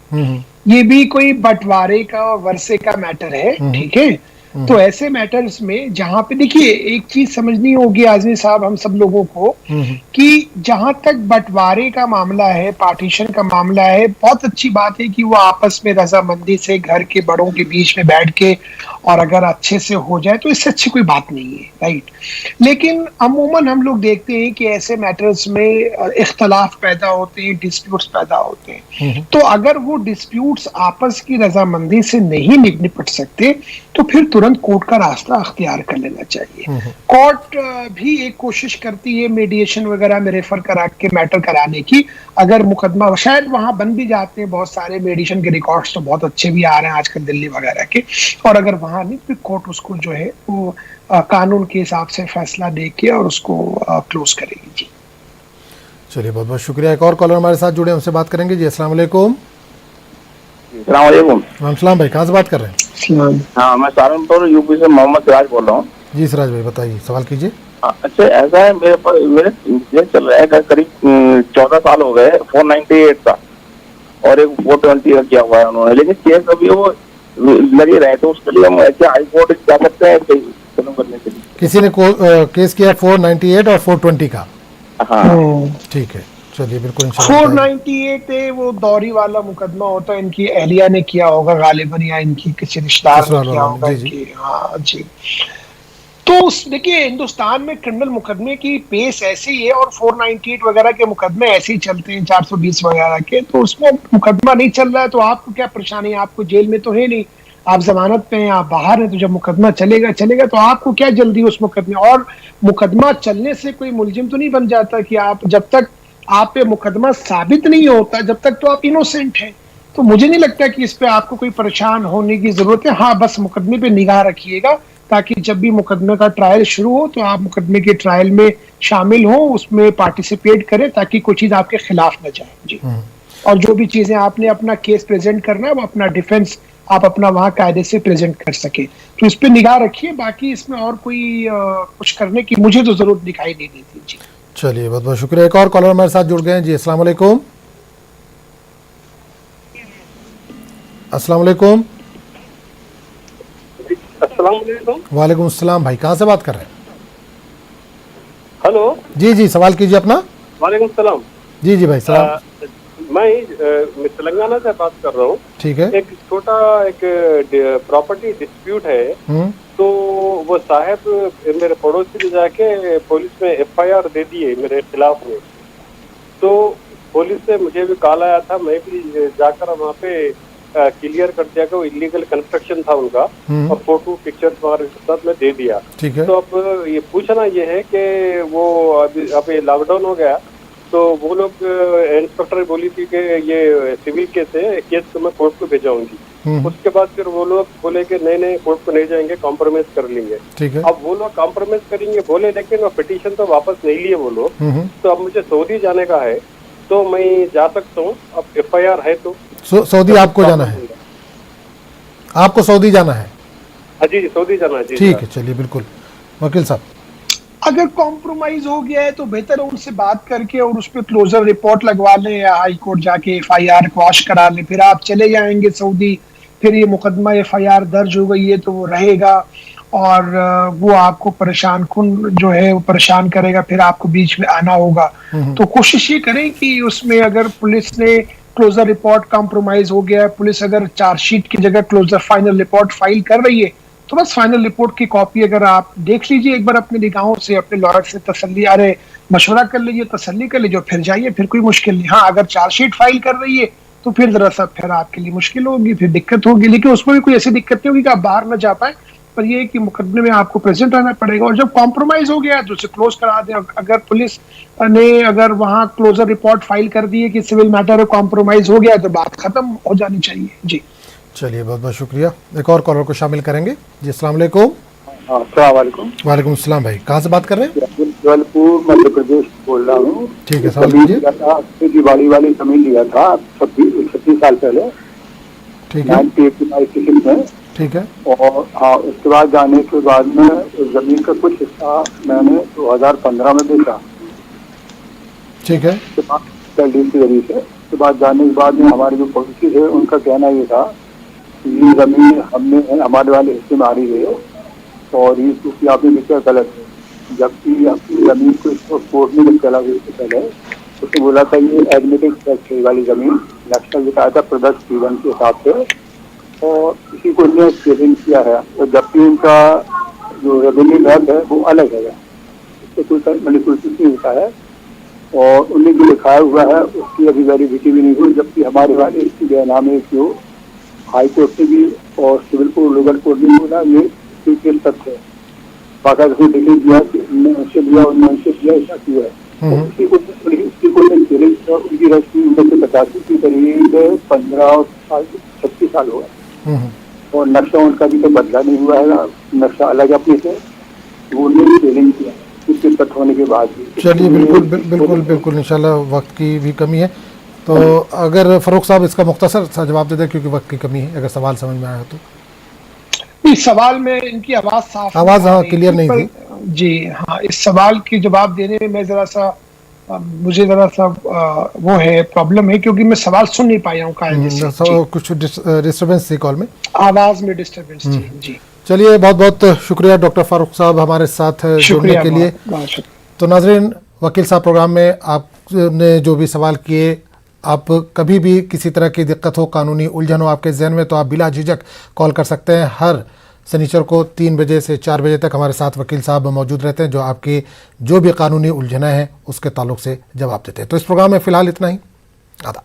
ये भी कोई बंटवारे का और वर्षे का मैटर है, ठीक है। तो ऐसे मैटर्स में जहां पे देखिए एक चीज समझनी होगी आजमी साहब हम सब लोगों को कि जहां तक बंटवारे का मामला है, पार्टीशन का मामला है, बहुत अच्छी बात है कि वो आपस में रजामंदी से घर के बड़ों के बीच में बैठ के और अगर अच्छे से हो जाए तो इससे अच्छी कोई बात नहीं है, राइट। लेकिन अमूमन हम लोग देखते हैं कि ऐसे मैटर्स में इख्तलाफ पैदा होते हैं, डिस्प्यूट्स पैदा होते हैं। तो अगर वो डिस्प्यूट्स आपस की रजामंदी से नहीं निपट सकते तो फिर तुरंत कोर्ट का रास्ता अख्तियार कर लेना चाहिए। कोर्ट भी एक कोशिश करती है मीडिएशन वगैरह में रेफर करा के मैटर कराने की। अगर मुकदमा शायद वहां बन भी जाते हैं, बहुत सारे मीडिएशन के रिकॉर्ड्स तो बहुत अच्छे भी आ रहे हैं आजकल दिल्ली वगैरह के, और अगर वहां नहीं तो कोर्ट उसको जो है वो कानून के हिसाब से फैसला दे के और उसको क्लोज करेगी। जी चलिए, बहुत बहुत शुक्रिया। एक और कॉलर हमारे साथ जुड़े, उनसे बात करेंगे। जी अस्सलाम वालेकुम। सलाम भाई, कहाँ से बात कर रहे हैं? हाँ, मैं सहारनपुर यूपी से मोहम्मद सिराज बोल रहा हूँ। जी सिराज भाई, बताइए, सवाल कीजिए। अच्छा, ऐसा है, मेरे केस चल रहा है, करीब 14 साल हो गए, 498 का और एक 420 का किया हुआ है उन्होंने, लेकिन केस अभी वो लगे रहे, तो उसके लिए हम ऐसे हाई कोर्ट जा सकते हैं खत्म करने के लिए? किसी ने केस किया 498 और 420 का? हाँ ठीक है, चलिए बिल्कुल। 498 है वो दौरी वाला मुकदमा होता है, इनकी एहलिया ने किया होगा गालिबन, या इनकी किसी रिश्तेदार ने किया होगा। हाँ जी। तो देखिए हिंदुस्तान में क्रिमिनल मुकदमे की पेस ऐसी है और 498 वगैरह के मुकदमे ऐसे ही चलते हैं, 420 वगैरह के। तो उसमें मुकदमा नहीं चल रहा है तो आपको क्या परेशानी है? आपको जेल में तो है नहीं, आप जमानत पे हैं, आप बाहर हैं, तो जब मुकदमा चलेगा तो आपको क्या जल्दी उस मुकदमे? और मुकदमा चलने से कोई मुलजिम तो नहीं बन जाता कि आप, जब तक आप पे मुकदमा साबित नहीं होता जब तक तो आप इनोसेंट हैं। तो मुझे नहीं लगता कि इस पे आपको कोई परेशान होने की जरूरत है। हाँ, बस मुकदमे पे निगाह रखिएगा ताकि जब भी मुकदमे का ट्रायल शुरू हो तो आप मुकदमे के ट्रायल में शामिल हो, उसमें पार्टिसिपेट करें ताकि कोई चीज आपके खिलाफ न जाए। जी। और जो भी चीजें आपने अपना केस प्रेजेंट करना है वो अपना डिफेंस आप अपना वहां कायदे से प्रेजेंट कर सके, तो इस पे निगाह रखिए। बाकी इसमें और कोई कुछ करने की मुझे तो जरूरत दिखाई नहीं देती। जी चलिए, बहुत बहुत शुक्रिया। एक और कॉलर हमारे साथ जुड़ गए हैं। जी अस्सलाम वालेकुम। अस्सलाम वालेकुम। वालेकुम अस्सलाम भाई, कहाँ से बात कर रहे हैं? हेलो। जी जी, सवाल कीजिए अपना। वालेकुम सलाम। जी जी भाई, सलाम। मैं तेलंगाना से बात कर रहा हूँ। ठीक है। एक छोटा प्रॉपर्टी डिस्प्यूट है, तो वो साहब मेरे पड़ोसी ने जाके पुलिस में FIR दे दी है मेरे खिलाफ में। तो पुलिस से मुझे भी कॉल आया था, मैं भी जाकर वहाँ पे क्लियर कर दिया कि वो इलीगल कंस्ट्रक्शन था उनका, और फोटो पिक्चर्स वगैरह के साथ में दे दिया। ठीक है। तो अब ये पूछना ये है कि वो अभी लॉकडाउन हो गया तो वो लोग इंस्पेक्टर बोली थी कि ये सिविल केस है, केस को मैं कोर्ट को भेजाऊंगी। उसके बाद फिर वो लोग बोले कि नहीं कोर्ट को नहीं जाएंगे, कॉम्प्रोमाइज कर लेंगे। ठीक है। अब वो लोग कॉम्प्रोमाइज करेंगे बोले, लेकिन वो पिटीशन तो वापस नहीं लिए वो लोग। तो अब मुझे सऊदी जाने का है, तो मैं जा सकता हूँ? अब FIR है तो सऊदी आपको जाना है? आपको सऊदी जाना है? हाँ जी, सऊदी जाना है। ठीक है, चलिए बिल्कुल। वकील साहब, अगर कॉम्प्रोमाइज हो गया है तो बेहतर है उनसे बात करके और उस पर क्लोजर रिपोर्ट लगवा लें या हाई कोर्ट जाके FIR क्वाश करा लें, फिर आप चले जाएंगे सऊदी, फिर ये मुकदमा FIR दर्ज हो गई है तो वो रहेगा और वो आपको परेशान कुन जो है वो परेशान करेगा, फिर आपको बीच में आना होगा। तो कोशिश ये करें कि उसमें अगर पुलिस ने क्लोजर रिपोर्ट कॉम्प्रोमाइज हो गया है, पुलिस अगर चार्जशीट की जगह क्लोजर फाइनल रिपोर्ट फाइल कर रही है तो बस फाइनल रिपोर्ट की कॉपी अगर आप देख लीजिए एक बार अपनी निगाहों से, अपने लॉयर से तसल्ली मशवरा कर लीजिए, तसल्ली कर लीजिए, फिर जाइए, फिर कोई मुश्किल नहीं। हाँ, अगर चार्जशीट फाइल कर रही है तो फिर जरा सा फिर आपके लिए मुश्किल होगी, फिर दिक्कत होगी, लेकिन उसमें भी कोई ऐसी दिक्कत नहीं होगी कि आप बाहर न जा पाए, पर ये कि मुकदमे में आपको प्रेजेंट रहना पड़ेगा। और जब कॉम्प्रोमाइज हो गया तो उसे क्लोज करा दें। अगर पुलिस ने अगर वहाँ क्लोजर रिपोर्ट फाइल कर दी है कि सिविल मैटर कॉम्प्रोमाइज हो गया तो बात खत्म हो जानी चाहिए। जी चलिए, बहुत बहुत शुक्रिया। एक और कॉलर को शामिल करेंगे। जी अस्सलाम वालेकुम। वालेकुम अस्सलाम भाई, कहाँ से बात कर रहे हैं? जबलपुर मध्य प्रदेश बोल रहा हूँ। ठीक है, सवाल कीजिए। दिवाली वाली जमीन लिया था 36 साल पहले। ठीक है। 1985 में। ठीक है। और हाँ, उसके बाद जाने के बाद में जमीन का कुछ हिस्सा मैंने 2015 में बेचा। ठीक है। डील के जरिए से उसके बाद जाने के बाद में हमारे जो पड़ोसी थे उनका कहना ये था कि ये जमीन हमने हमारे वाले हिस्से में आ रही है और ये क्योंकि आपने बेचा गलत है, जबकि अपनी जमीन को इसको कोर्ट में जब चला गया उससे पहले उसने बोला था ये एडमिटेड फैक्ट्री वाली जमीन नेशनल बताया था प्रदर्श जीवन के हिसाब से और इसी को इन्हें चैलेंज किया है। तो जबकि उनका जो रेवेन्यू मैप है वो अलग है, इससे कोई मैनिपुलेशन नहीं होता है और उन्हें जो लिखाया हुआ है उसकी अभी वैलिडिटी भी नहीं हुई, जबकि हमारे वाले इसकी बयानामे जो हाई कोर्ट से भी और सिविल कोर्ट लोकल कोर्ट भी बोला ये स्वीकृत तथ्य है। बाकायदा से डिटेल दिया कि उनसे दिया ऐसा क्यों है। उसी को चैलेंज किया, उनकी रस्ती 1985 के करीब 15 साल 36 साल हो गए और नक्शा उनका भी तो बदला नहीं हुआ है, नक्शा अलग अपने से वो उन्होंने चैलेंज किया उसके तथ्य होने के बाद भी। चलिए बिल्कुल इंशाल्लाह वक्त की भी कमी है, तो अगर फरूख साहब इसका मुख्तसर सा जवाब दे दें क्योंकि वक्त की कमी है, अगर सवाल समझ में आया तो। इस सवाल में इनकी आवाज साफ क्लियर नहीं थी जी। हाँ, इस सवाल की जवाब देने में मुझे जरा सा वो है प्रॉब्लम है क्योंकि मैं सवाल सुन नहीं पाया हूँ कायदे से। कुछ डिस्टर्बेंस थी कॉल में, आवाज में डिस्टर्बेंस थी जी। चलिए बहुत बहुत शुक्रिया डॉक्टर फारूक साहब हमारे साथ जुड़ने के लिए। तो नाजरीन, वकील साहब प्रोग्राम में आपने जो भी सवाल किए, आप कभी भी किसी तरह की दिक्कत हो, कानूनी उलझन हो आपके जहन में, तो आप बिला झिझक कॉल कर सकते हैं। हर शनिचर को 3 बजे से 4 बजे तक हमारे साथ वकील साहब मौजूद रहते हैं जो आपकी जो भी कानूनी उलझना है उसके ताल्लुक से जवाब देते हैं। तो इस प्रोग्राम में फ़िलहाल इतना ही। आदा।